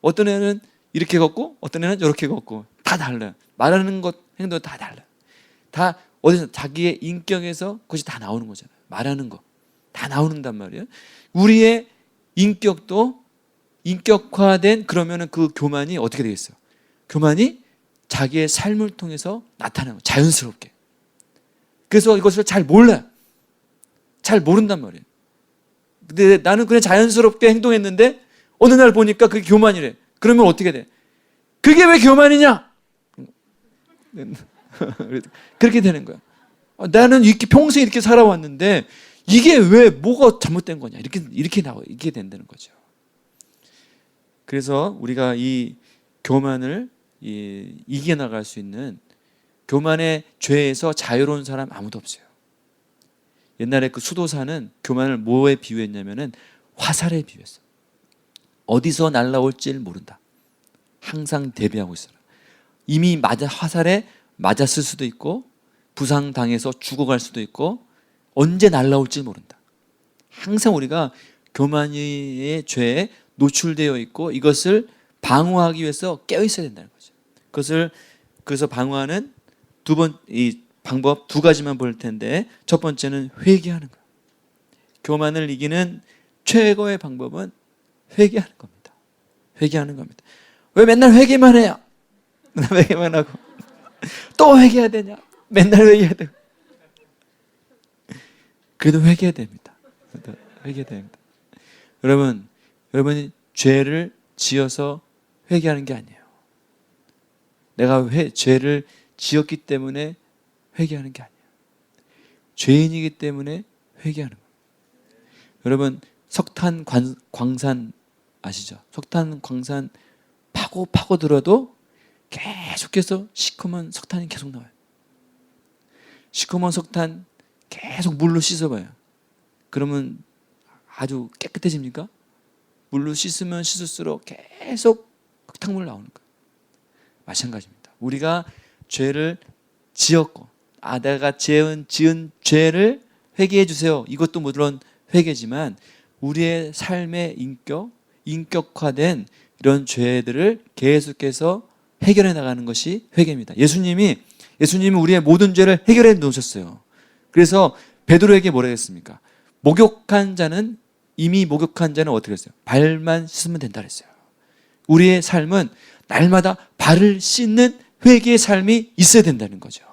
어떤 애는 이렇게 걷고 어떤 애는 이렇게 걷고 다 달라요. 말하는 것, 행동 다 달라요. 다 어디서 자기의 인격에서 그것이 다 나오는 거잖아요. 말하는 거 다 나오는단 말이에요. 우리의 인격도 인격화된 그러면은 그 교만이 어떻게 되겠어요? 교만이 자기의 삶을 통해서 나타나는 거예요. 자연스럽게. 그래서 이것을 잘 몰라요. 잘 모른단 말이에요. 근데 나는 그냥 자연스럽게 행동했는데 어느 날 보니까 그게 교만이래. 그러면 어떻게 돼? 그게 왜 교만이냐? 그렇게 되는 거야. 나는 이렇게 평생 이렇게 살아왔는데 이게 왜 뭐가 잘못된 거냐? 이렇게 된다는 거죠. 그래서 우리가 이 교만을 이겨나갈 수 있는, 교만의 죄에서 자유로운 사람 아무도 없어요. 옛날에 그 수도사는 교만을 뭐에 비유했냐면은 화살에 비유했어. 어디서 날라올지 모른다. 항상 대비하고 있어라. 이미 화살에 맞았을 수도 있고 부상당해서 죽어갈 수도 있고 언제 날라올지 모른다. 항상 우리가 교만의 죄에 노출되어 있고 이것을 방어하기 위해서 깨어 있어야 된다는 거죠. 그래서 방어하는 이 방법 두 가지만 볼 텐데, 첫 번째는 회개하는 거예요. 교만을 이기는 최고의 방법은 회개하는 겁니다. 회개하는 겁니다. 왜 맨날 회개만 해요? 맨날 회개만 하고 또 회개해야 되냐? 맨날 회개해야 되고. 그래도 회개해야 됩니다. 회개해야 됩니다. 여러분이 죄를 지어서 회개하는 게 아니에요. 내가 죄를 지었기 때문에 회개하는 게 아니에요. 죄인이기 때문에 회개하는 거예요. 여러분, 석탄 광산 아시죠? 석탄 광산 파고 들어도 계속해서 시커먼 석탄이 계속 나와요. 시커먼 석탄 계속 물로 씻어봐요. 그러면 아주 깨끗해집니까? 물로 씻으면 씻을수록 계속 흙탕물 나오는 거예요. 마찬가지입니다. 우리가 죄를 지었고, 내가 지은 죄를 회개해 주세요. 이것도 물론 회개지만 우리의 삶의 인격화된 이런 죄들을 계속해서 해결해 나가는 것이 회개입니다. 예수님이 우리의 모든 죄를 해결해 놓으셨어요. 그래서 베드로에게 뭐라 했습니까? 이미 목욕한 자는 어떻게 했어요? 발만 씻으면 된다 그랬어요. 우리의 삶은 날마다 발을 씻는 회개의 삶이 있어야 된다는 거죠.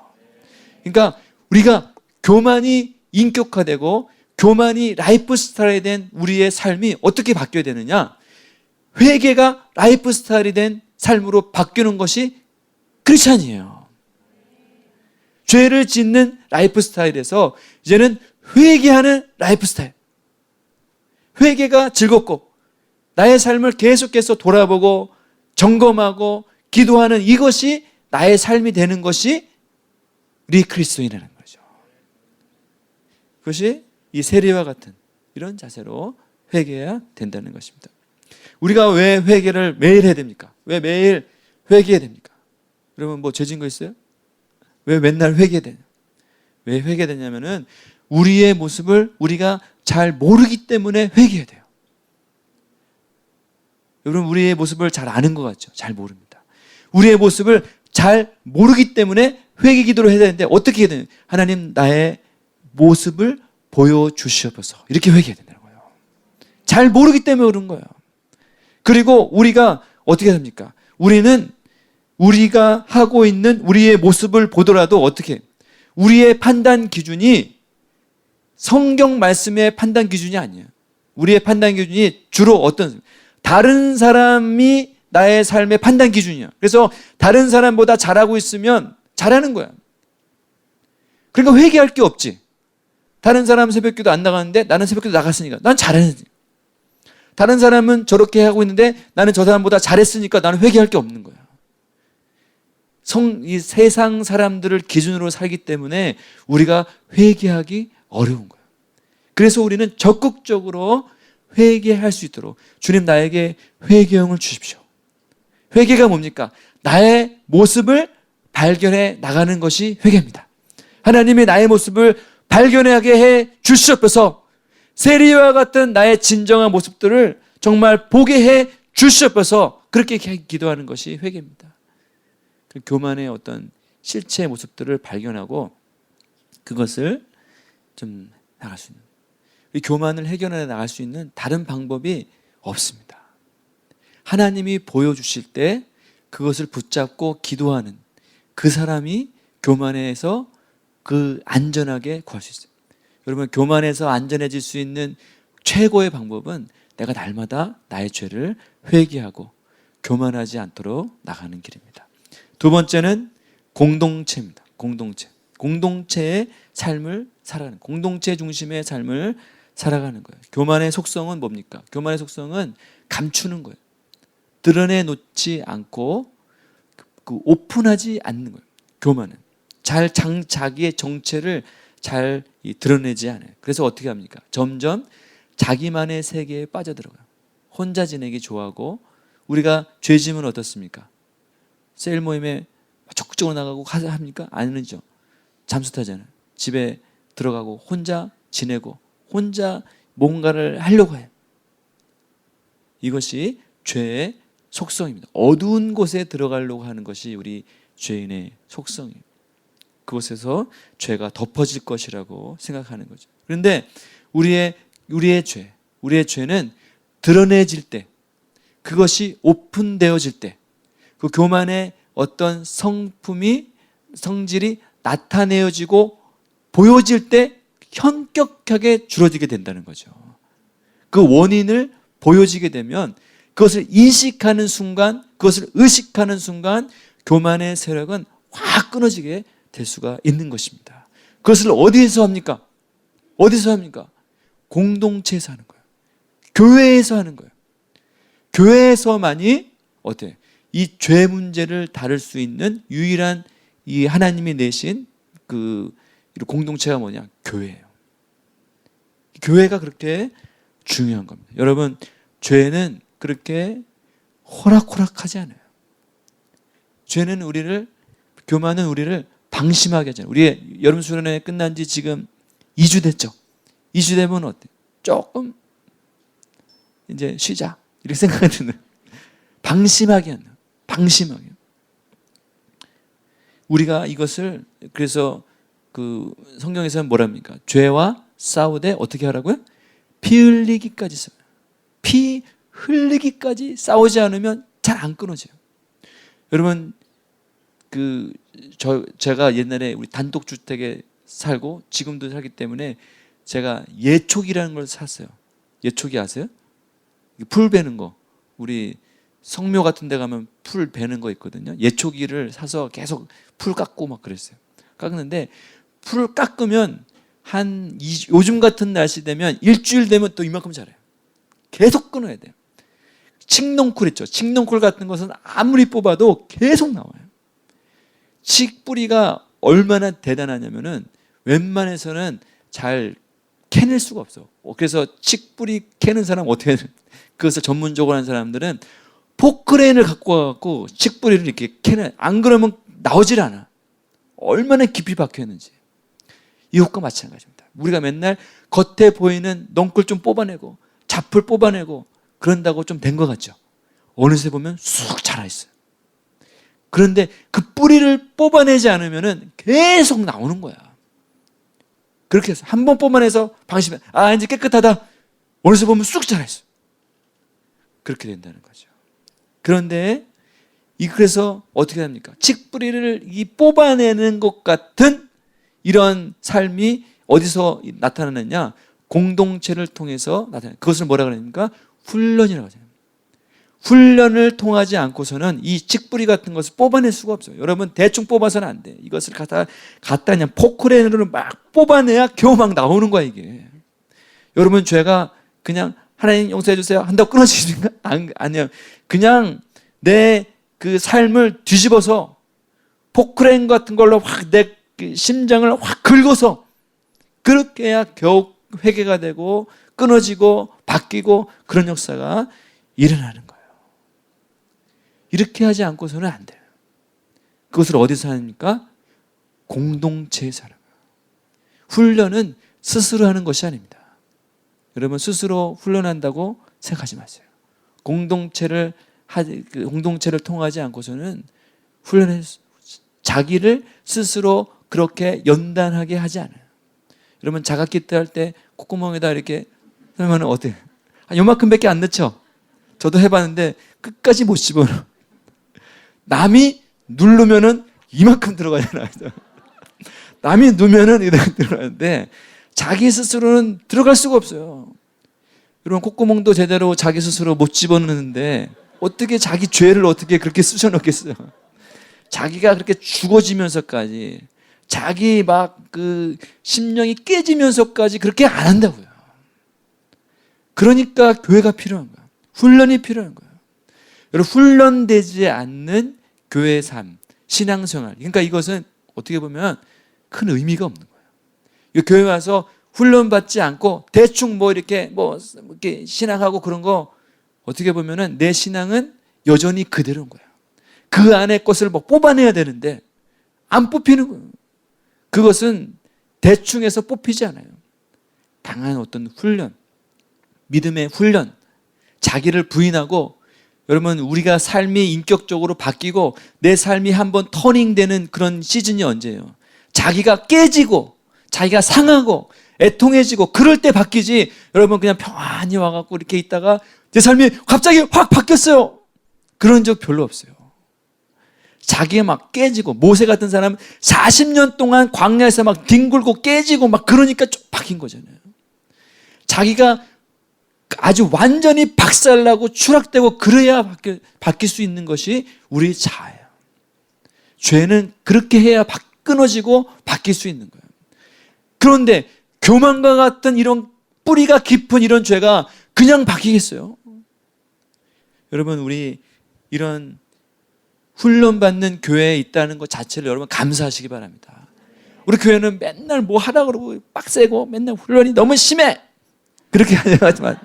그러니까 우리가 교만이 인격화되고 교만이 라이프 스타일이 된 우리의 삶이 어떻게 바뀌어야 되느냐? 회개가 라이프 스타일이 된 삶으로 바뀌는 것이 크리스찬이에요. 죄를 짓는 라이프 스타일에서 이제는 회개하는 라이프 스타일. 회개가 즐겁고 나의 삶을 계속해서 돌아보고 점검하고 기도하는 이것이 나의 삶이 되는 것이 우리 그리스도인이라는 거죠. 그것이 이 세리와 같은 이런 자세로 회개해야 된다는 것입니다. 우리가 왜 회개를 매일 해야 됩니까? 왜 매일 회개해야 됩니까? 여러분 뭐 죄진 거 있어요? 왜 맨날 회개되냐? 왜 회개되냐면은 우리의 모습을 우리가 잘 모르기 때문에 회개해야 돼요. 여러분 우리의 모습을 잘 아는 것 같죠? 잘 모릅니다. 우리의 모습을 잘 모르기 때문에 회개 기도를 해야 되는데 어떻게 해야 되냐? 하나님 나의 모습을 보여주시옵소서. 이렇게 회개해야 된다는 거예요. 잘 모르기 때문에 그런 거예요. 그리고 우리가 어떻게 합니까? 우리는 우리가 하고 있는 우리의 모습을 보더라도 어떻게? 우리의 판단 기준이 성경 말씀의 판단 기준이 아니에요. 우리의 판단 기준이 주로 다른 사람이 나의 삶의 판단 기준이야. 그래서 다른 사람보다 잘하고 있으면 잘하는 거야. 그러니까 회개할 게 없지. 다른 사람 새벽기도 안 나가는데 나는 새벽기도 나갔으니까 난 잘했지. 다른 사람은 저렇게 하고 있는데 나는 저 사람보다 잘했으니까 나는 회개할 게 없는 거야. 이 세상 사람들을 기준으로 살기 때문에 우리가 회개하기 어려운 거예요. 그래서 우리는 적극적으로 회개할 수 있도록 주님 나에게 회개형을 주십시오. 회개가 뭡니까? 나의 모습을 발견해 나가는 것이 회개입니다. 하나님이 나의 모습을 발견하게 해 주시옵소서. 세리와 같은 나의 진정한 모습들을 정말 보게 해 주시옵소서. 그렇게 기도하는 것이 회개입니다. 교만의 어떤 실체의 모습들을 발견하고 그것을 좀 나갈 수 있는, 이 교만을 해결해 나갈 수 있는 다른 방법이 없습니다. 하나님이 보여주실 때 그것을 붙잡고 기도하는 그 사람이 교만에서 안전하게 구할 수 있어요. 여러분, 교만에서 안전해질 수 있는 최고의 방법은 내가 날마다 나의 죄를 회개하고 교만하지 않도록 나가는 길입니다. 두 번째는 공동체입니다. 공동체의 삶을 살아가는, 공동체 중심의 삶을 살아가는 거예요. 교만의 속성은 뭡니까? 교만의 속성은 감추는 거예요. 드러내놓지 않고 오픈하지 않는 거예요. 교만은 자기의 정체를 잘 드러내지 않아요. 그래서 어떻게 합니까? 점점 자기만의 세계에 빠져들어가요. 혼자 지내기 좋아하고, 우리가 죄짐은 어떻습니까? 셀 모임에 적극적으로 나가고 합니까? 아니죠. 잠수 타잖아요. 집에 들어가고 혼자 지내고 혼자 뭔가를 하려고 해요. 이것이 죄의 속성입니다. 어두운 곳에 들어가려고 하는 것이 우리 죄인의 속성이에요. 그곳에서 죄가 덮어질 것이라고 생각하는 거죠. 그런데 우리의 죄는 드러내질 때, 그것이 오픈되어질 때, 그 교만의 어떤 성질이 나타내어지고 보여질 때 현격하게 줄어들게 된다는 거죠. 그 원인을 보여지게 되면 그것을 인식하는 순간, 그것을 의식하는 순간 교만의 세력은 확 끊어지게 될 수가 있는 것입니다. 그것을 어디에서 합니까? 공동체에서 하는 거예요. 교회에서 하는 거예요. 교회에서만이 어때? 이 죄 문제를 다룰 수 있는 유일한 이 하나님이 내신 그 공동체가 뭐냐? 교회예요. 교회가 그렇게 중요한 겁니다. 여러분, 죄는 그렇게 호락호락하지 않아요. 교만은 우리를 방심하게 하잖아요. 우리 여름 수련회 끝난 지 지금 2주 됐죠. 2주 되면 어때? 조금 이제 쉬자 이렇게 생각이 드는, 방심하게 하는, 방심하게. 우리가 이것을 그래서 그 성경에서는 뭐랍니까? 죄와 싸우되 어떻게 하라고요? 피 흘리기까지 싸워요. 피 흘리기까지 싸우지 않으면 잘 안 끊어져요. 여러분, 제가 옛날에 우리 단독주택에 살고 지금도 살기 때문에 제가 예촉이라는 걸 샀어요. 예촉이 아세요? 풀 베는 거. 우리 성묘 같은 데 가면 풀 베는 거 있거든요. 예촉이를 사서 계속 풀 깎고 막 그랬어요. 깎는데 풀 깎으면 요즘 같은 날씨 되면 일주일 되면 또 이만큼 자라요. 계속 끊어야 돼요. 칡농쿨 있죠. 칡농쿨 같은 것은 아무리 뽑아도 계속 나와요. 칡뿌리가 얼마나 대단하냐면은 웬만해서는 잘 캐낼 수가 없어. 그래서 칡뿌리 캐는 사람 어떻게 해야 돼? 그것을 전문적으로 하는 사람들은 포크레인을 갖고 와갖고 칡뿌리를 이렇게 캐내. 안 그러면 나오질 않아. 얼마나 깊이 박혀 있는지. 이것과 마찬가지입니다. 우리가 맨날 겉에 보이는 넝쿨 좀 뽑아내고 잡풀 뽑아내고 그런다고 좀 된 것 같죠. 어느새 보면 쑥 자라 있어요. 그런데 그 뿌리를 뽑아내지 않으면 계속 나오는 거야. 그렇게 해서 한 번 뽑아내서 방심해. 이제 깨끗하다. 어느새 보면 쑥 자라 있어. 그렇게 된다는 거죠. 그런데 그래서 어떻게 합니까? 칡뿌리를 뽑아내는 것 같은 이런 삶이 어디서 나타나느냐? 공동체를 통해서 나타나요. 그것을 뭐라 그럽니까? 훈련이라고 하잖아요. 훈련을 통하지 않고서는 이 칡뿌리 같은 것을 뽑아낼 수가 없어요. 여러분, 대충 뽑아서는 안 돼. 이것을 갖다 그냥 포크레인으로 막 뽑아내야 겨우 막 나오는 거야, 이게. 여러분, 죄가 그냥 하나님 용서해 주세요 한다고 끊어지는가? 아니요. 그냥 내 그 삶을 뒤집어서 포크레인 같은 걸로 확 내 심장을 확 긁어서 그렇게 해야 겨우 회개가 되고 끊어지고 바뀌고 그런 역사가 일어나는 거예요. 이렇게 하지 않고서는 안 돼요. 그것을 어디서 합니까? 공동체에서 하는 거예요. 훈련은 스스로 하는 것이 아닙니다. 여러분 스스로 훈련한다고 생각하지 마세요. 공동체를 통하지 않고서는 훈련을 자기를 스스로 그렇게 연단하게 하지 않아요. 여러분 자각기 때 할 때 콧구멍에다 이렇게 하면 어때요? 요만큼밖에 안 넣죠? 저도 해봤는데 끝까지 못 집어넣어. 남이 누르면은 이만큼 들어가잖아요. 남이 누르면은 이렇게 들어가는데 자기 스스로는 들어갈 수가 없어요. 여러분 콧구멍도 제대로 자기 스스로 못 집어넣는데 어떻게 자기 죄를 어떻게 그렇게 쑤셔넣겠어요? 자기가 그렇게 죽어지면서까지 자기 막 그 심령이 깨지면서까지 그렇게 안 한다고요. 그러니까 교회가 필요한 거예요. 훈련이 필요한 거예요. 여러분 훈련되지 않는 교회 삶, 신앙생활. 그러니까 이것은 어떻게 보면 큰 의미가 없는 거예요. 교회 와서 훈련받지 않고 대충 이렇게 신앙하고 그런 거 어떻게 보면은 내 신앙은 여전히 그대로인 거예요. 그 안에 것을 뽑아내야 되는데 안 뽑히는 거예요. 그것은 대충 해서 뽑히지 않아요. 강한 어떤 훈련, 믿음의 훈련, 자기를 부인하고 여러분 우리가 삶이 인격적으로 바뀌고 내 삶이 한번 터닝되는 그런 시즌이 언제예요? 자기가 깨지고 자기가 상하고 애통해지고 그럴 때 바뀌지 여러분 그냥 평안히 와갖고 이렇게 있다가 내 삶이 갑자기 확 바뀌었어요. 그런 적 별로 없어요. 자기가 막 깨지고 모세 같은 사람은 40년 동안 광야에서 막 뒹굴고 깨지고 막 그러니까 쭉 바뀐 거잖아요. 자기가 아주 완전히 박살나고 추락되고 그래야 바뀔 수 있는 것이 우리 자아예요. 죄는 그렇게 해야 끊어지고 바뀔 수 있는 거예요. 그런데 교만과 같은 이런 뿌리가 깊은 이런 죄가 그냥 바뀌겠어요? 여러분 우리 이런 훈련받는 교회에 있다는 것 자체를 여러분 감사하시기 바랍니다. 우리 교회는 맨날 뭐 하라 그러고 빡세고 맨날 훈련이 너무 심해 그렇게 하지만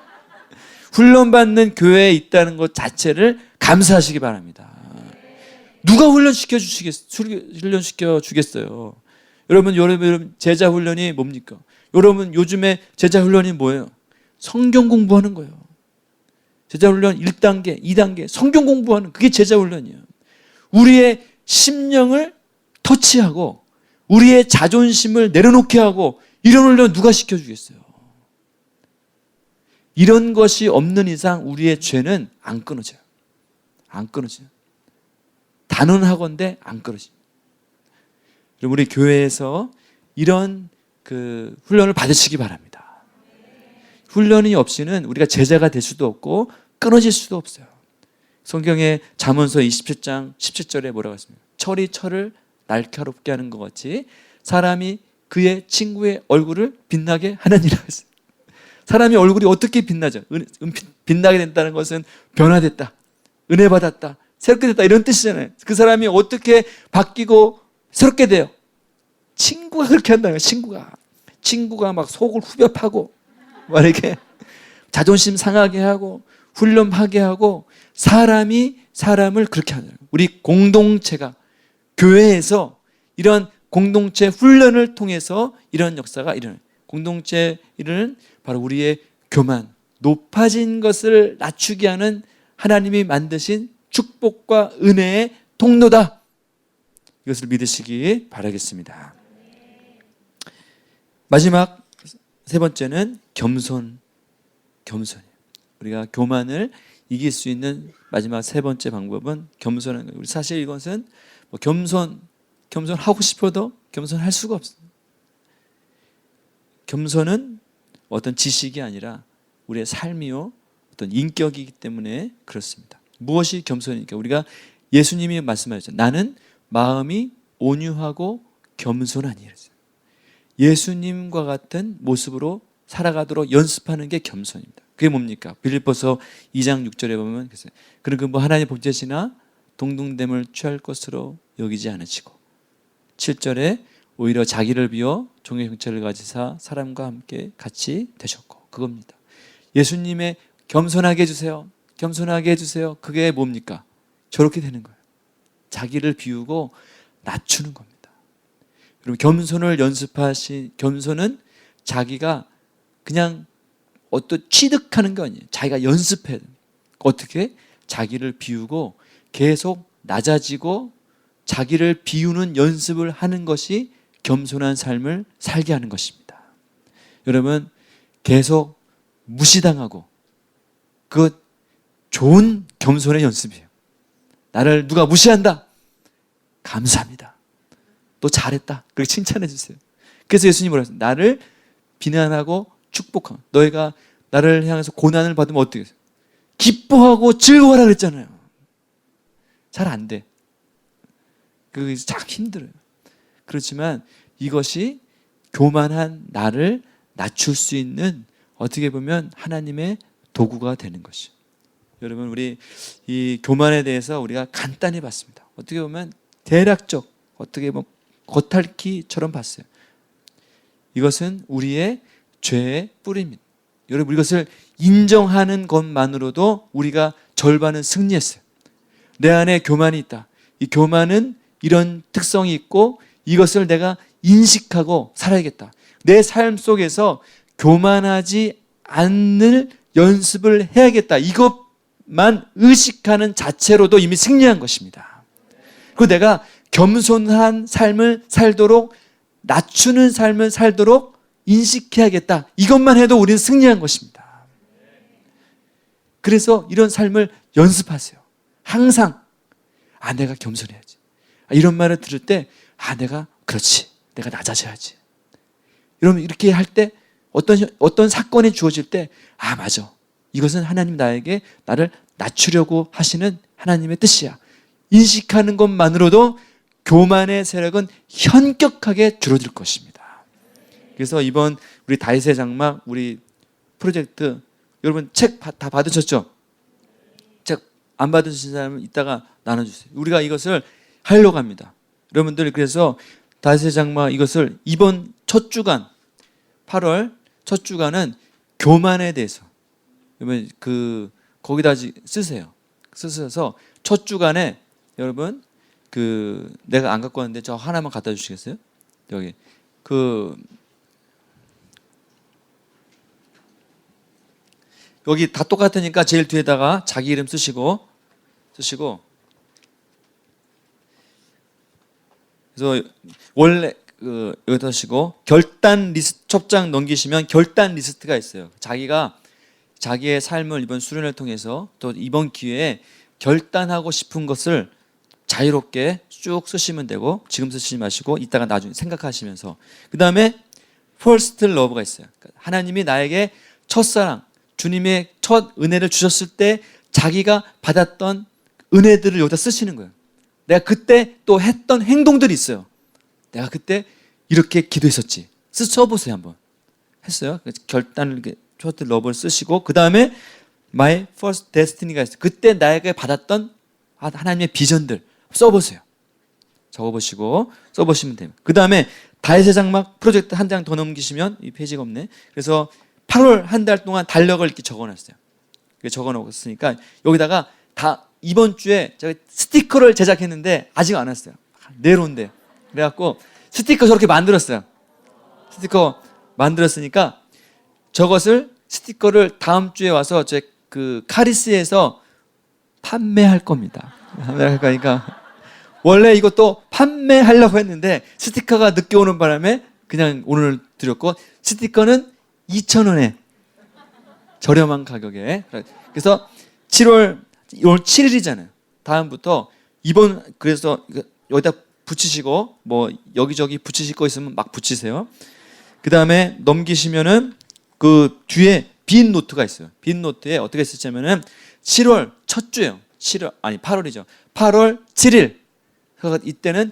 훈련받는 교회에 있다는 것 자체를 감사하시기 바랍니다. 누가 훈련시켜 주겠어요? 여러분 제자 훈련이 뭡니까? 여러분 요즘에 제자 훈련이 뭐예요? 성경 공부하는 거예요. 제자 훈련 1단계, 2단계 성경 공부하는 그게 제자 훈련이에요. 우리의 심령을 터치하고 우리의 자존심을 내려놓게 하고 이런 훈련 누가 시켜주겠어요? 이런 것이 없는 이상 우리의 죄는 안 끊어져요. 안 끊어져요. 단언하건대 안 끊어져요. 그럼 우리 교회에서 이런 훈련을 받으시기 바랍니다. 훈련이 없이는 우리가 제자가 될 수도 없고 끊어질 수도 없어요. 성경의 잠언서 27장 17절에 뭐라고 했습니까? 철이 철을 날카롭게 하는 것 같이 사람이 그의 친구의 얼굴을 빛나게 하느니라 했어요. 사람이 얼굴이 어떻게 빛나죠? 빛나게 된다는 것은 변화됐다, 은혜 받았다, 새롭게 됐다 이런 뜻이잖아요. 그 사람이 어떻게 바뀌고 새롭게 돼요? 친구가 그렇게 한다는 거예요. 친구가 막 속을 후벼 파고 막 이렇게 자존심 상하게 하고 훈련하게 하고 사람이 사람을 그렇게 하는 거예요. 우리 공동체가 교회에서 이런 공동체 훈련을 통해서 이런 역사가 일어나요. 공동체 일은 바로 우리의 교만, 높아진 것을 낮추게 하는 하나님이 만드신 축복과 은혜의 통로다. 이것을 믿으시기 바라겠습니다. 마지막 세 번째는 겸손이에요. 우리가 교만을 이길 수 있는 마지막 세 번째 방법은 겸손한 거예요. 사실 이것은 겸손하고 싶어도 겸손할 수가 없어요. 겸손은 어떤 지식이 아니라 우리의 삶이요 어떤 인격이기 때문에 그렇습니다. 무엇이 겸손입니까? 우리가 예수님이 말씀하셨죠. 나는 마음이 온유하고 겸손하니. 예수님과 같은 모습으로 살아가도록 연습하는 게 겸손입니다. 그게 뭡니까? 빌립보서 2장 6절에 보면 그는 하나님 복제시나 동등됨을 취할 것으로 여기지 않으시고 7절에 오히려 자기를 비워 종의 형체를 가지사 사람과 함께 같이 되셨고, 그겁니다. 예수님의 겸손하게 해주세요, 겸손하게 해주세요. 그게 뭡니까? 저렇게 되는 거예요. 자기를 비우고 낮추는 겁니다. 여러분, 겸손을 겸손은 자기가 그냥 어떤 취득하는 게 아니에요. 자기가 연습해야 돼요. 어떻게? 자기를 비우고 계속 낮아지고 자기를 비우는 연습을 하는 것이 겸손한 삶을 살게 하는 것입니다. 여러분, 계속 무시당하고, 그것 좋은 겸손의 연습이에요. 나를 누가 무시한다, 감사합니다, 너 잘했다, 그렇게 칭찬해 주세요. 그래서 예수님이 뭐라 했어요? 나를 비난하고 축복하고, 너희가 나를 향해서 고난을 받으면 어떻게 해요? 기뻐하고 즐거워하라 그랬잖아요. 잘 안 돼. 그게 참 힘들어요. 그렇지만 이것이 교만한 나를 낮출 수 있는, 어떻게 보면 하나님의 도구가 되는 것이죠. 여러분, 우리 이 교만에 대해서 우리가 간단히 봤습니다. 어떻게 보면 대략적, 어떻게 보면 겉핥기처럼 봤어요. 이것은 우리의 죄의 뿌리입니다. 여러분, 이것을 인정하는 것만으로도 우리가 절반은 승리했어요. 내 안에 교만이 있다. 이 교만은 이런 특성이 있고 이것을 내가 인식하고 살아야겠다. 내 삶 속에서 교만하지 않을 연습을 해야겠다. 이것만 의식하는 자체로도 이미 승리한 것입니다. 그리고 내가 겸손한 삶을 살도록, 낮추는 삶을 살도록 인식해야겠다. 이것만 해도 우리는 승리한 것입니다. 그래서 이런 삶을 연습하세요. 항상 내가 겸손해야지. 이런 말을 들을 때 내가 그렇지, 내가 낮아져야지. 여러분, 이렇게 할 때 어떤 사건이 주어질 때 맞아, 이것은 하나님 나에게 나를 낮추려고 하시는 하나님의 뜻이야. 인식하는 것만으로도 교만의 세력은 현격하게 줄어들 것입니다. 그래서 이번 우리 다윗의 장막 우리 프로젝트, 여러분 책 다 받으셨죠? 책 안 받으신 사람은 이따가 나눠주세요. 우리가 이것을 하려고 합니다. 여러분들, 그래서 다윗의 장막 이것을 이번 첫 주간, 8월 첫 주간은 교만에 대해서 여러분 거기다 쓰세요. 쓰셔서 첫 주간에 여러분 내가 안 갖고 왔는데 저 하나만 갖다 주시겠어요? 여기 다 똑같으니까 제일 뒤에다가 자기 이름 쓰시고 그래서 원래 여기다 쓰시고 결단 리스트 첩장 넘기시면 결단 리스트가 있어요. 자기가 자기의 삶을 이번 수련을 통해서 또 이번 기회에 결단하고 싶은 것을 자유롭게 쭉 쓰시면 되고, 지금 쓰시지 마시고 이따가 나중에 생각하시면서, 그 다음에 first love가 있어요. 하나님이 나에게 첫사랑, 주님의 첫 은혜를 주셨을 때 자기가 받았던 은혜들을 여기다 쓰시는 거예요. 내가 그때 또 했던 행동들이 있어요. 내가 그때 이렇게 기도했었지. 써보세요. 한번 했어요. 결단을 first love를 쓰시고, 그 다음에 my first destiny가 있어요. 그때 나에게 받았던 하나님의 비전들 써보세요. 적어보시고 써보시면 됩니다. 그 다음에 다윗의 장막 프로젝트 한 장 더 넘기시면 이 페이지가 없네. 그래서 8월 한 달 동안 달력을 이렇게 적어놨어요. 적어놓았으니까 여기다가 다 이번 주에 제가 스티커를 제작했는데 아직 안 왔어요. 내일 온대요. 그래갖고 스티커 저렇게 만들었어요. 스티커 만들었으니까 저것을 스티커를 다음 주에 와서 제 카리스에서 판매할 겁니다. 판매할 거니까 원래 이것도 판매하려고 했는데 스티커가 늦게 오는 바람에 그냥 오늘 드렸고, 스티커는 2,000원에 저렴한 가격에. 그래서 7월 7일이잖아요. 다음부터 그래서 여기다 붙이시고 뭐 여기저기 붙이실 거 있으면 막 붙이세요. 그 다음에 넘기시면은 그 뒤에 빈 노트가 있어요. 빈 노트에 어떻게 쓰냐면은 7월 첫 주예요. 8월이죠. 8월 7일. 이때는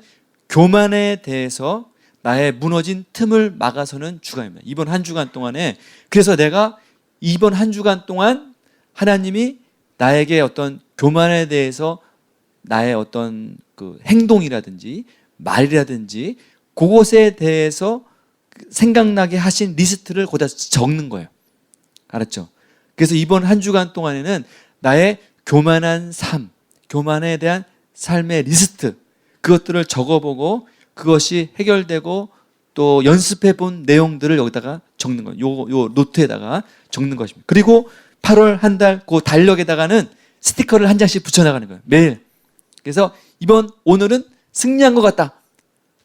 교만에 대해서 나의 무너진 틈을 막아서는 주간입니다. 이번 한 주간 동안에. 그래서 내가 이번 한 주간 동안 하나님이 나에게 어떤 교만에 대해서 나의 어떤 행동이라든지 말이라든지 그것에 대해서 생각나게 하신 리스트를 거기다 적는 거예요. 알았죠? 그래서 이번 한 주간 동안에는 나의 교만한 삶, 교만에 대한 삶의 리스트, 그것들을 적어보고 그것이 해결되고 또 연습해 본 내용들을 여기다가 적는 거예요. 요 노트에다가 적는 것입니다. 그리고 8월 한 달 그 달력에다가는 스티커를 한 장씩 붙여나가는 거예요. 매일. 그래서 오늘은 승리한 것 같다.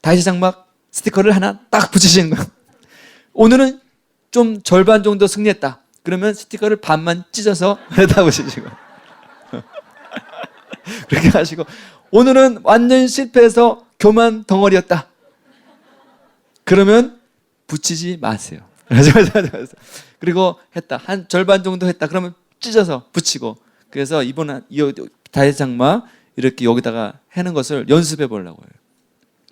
다시 장막 스티커를 하나 딱 붙이시는 거예요. 오늘은 좀 절반 정도 승리했다. 그러면 스티커를 반만 찢어서 해다 보시고 그렇게 하시고, 오늘은 완전 실패해서 교만 덩어리였다. 그러면 붙이지 마세요. 그리고 했다. 한 절반 정도 했다. 그러면 찢어서 붙이고. 그래서 이번 다시 장막 이렇게 여기다가 해는 것을 연습해 보려고 해요.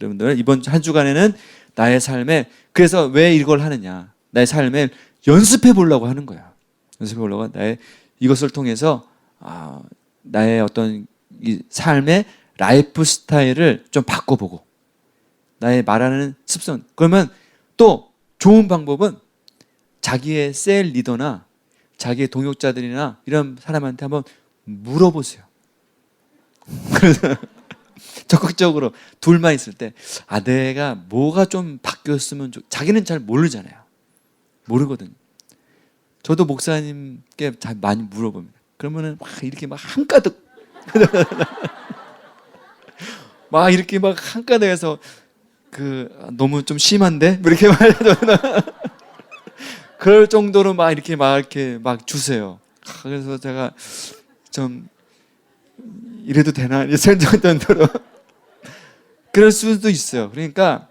여러분들 이번 한 주간에는 나의 삶에, 그래서 왜 이걸 하느냐, 나의 삶에 연습해 보려고 하는 거야. 연습해 보려고 나의 이것을 통해서 나의 어떤 이 삶의 라이프 스타일을 좀 바꿔보고 나의 말하는 습성. 그러면 또 좋은 방법은 자기의 셀 리더나 자기의 동역자들이나 이런 사람한테 한번 물어보세요. 그래서 적극적으로 둘만 있을 때 내가 뭐가 좀 바뀌었으면 자기는 잘 모르잖아요. 모르거든요. 저도 목사님께 잘 많이 물어봅니다. 그러면은 막 이렇게 막 한가득 막 이렇게 막 한가득해서 너무 좀 심한데 이렇게 말해서 그럴 정도로 막 이렇게 막 주세요. 그래서 제가 좀 이래도 되나 생각 정도로 그럴 수도 있어요. 그러니까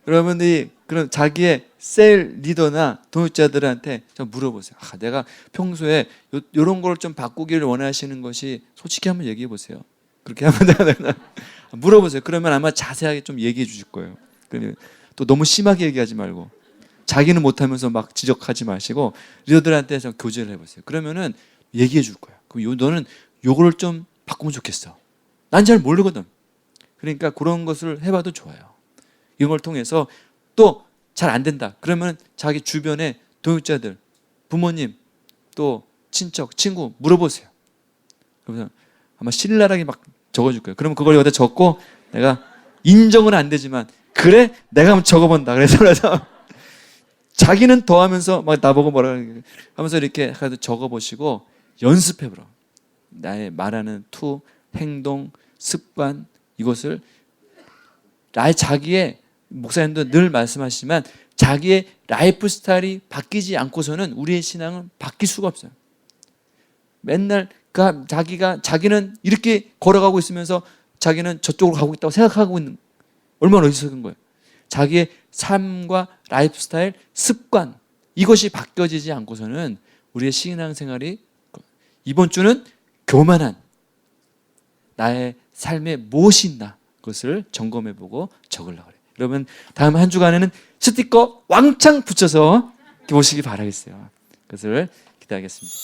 여러분들이 그런 자기의 셀 리더나 동역자들한테 좀 물어보세요. 내가 평소에 이런 걸 좀 바꾸기를 원하시는 것이 솔직히 한번 얘기해 보세요. 그렇게 한번 물어보세요. 그러면 아마 자세하게 좀 얘기해 주실 거예요. 또 너무 심하게 얘기하지 말고, 자기는 못하면서 막 지적하지 마시고 리더들한테 좀 교제를 해보세요. 그러면은 얘기해 줄 거예요. 그럼 너는 요거를 좀 바꾸면 좋겠어. 난 잘 모르거든. 그러니까 그런 것을 해봐도 좋아요. 이런 걸 통해서 또 잘 안 된다. 그러면 자기 주변의 동역자들, 부모님, 또 친척, 친구 물어보세요. 그러면 아마 신랄하게 막 적어줄 거예요. 그러면 그걸 여기다 적고, 내가 인정은 안 되지만 그래 내가 한번 적어본다. 그래서 자기는 더 하면서 막 나보고 뭐라 하면서 이렇게 적어보시고 연습해보라. 나의 말하는 투, 행동, 습관, 이것을 자기의, 목사님도 늘 말씀하시지만 자기의 라이프 스타일이 바뀌지 않고서는 우리의 신앙은 바뀔 수가 없어요. 맨날 자기는 이렇게 걸어가고 있으면서 자기는 저쪽으로 가고 있다고 생각하고 있는, 얼마나 어리석은 거예요. 자기의 삶과 라이프 스타일, 습관, 이것이 바뀌어지지 않고서는 우리의 신앙생활이, 이번 주는 교만한 나의 삶에 무엇이 있나 그것을 점검해보고 적으려고 그래요. 여러분 다음 한 주간에는 스티커 왕창 붙여서 보시기 바라겠어요. 그것을 기대하겠습니다.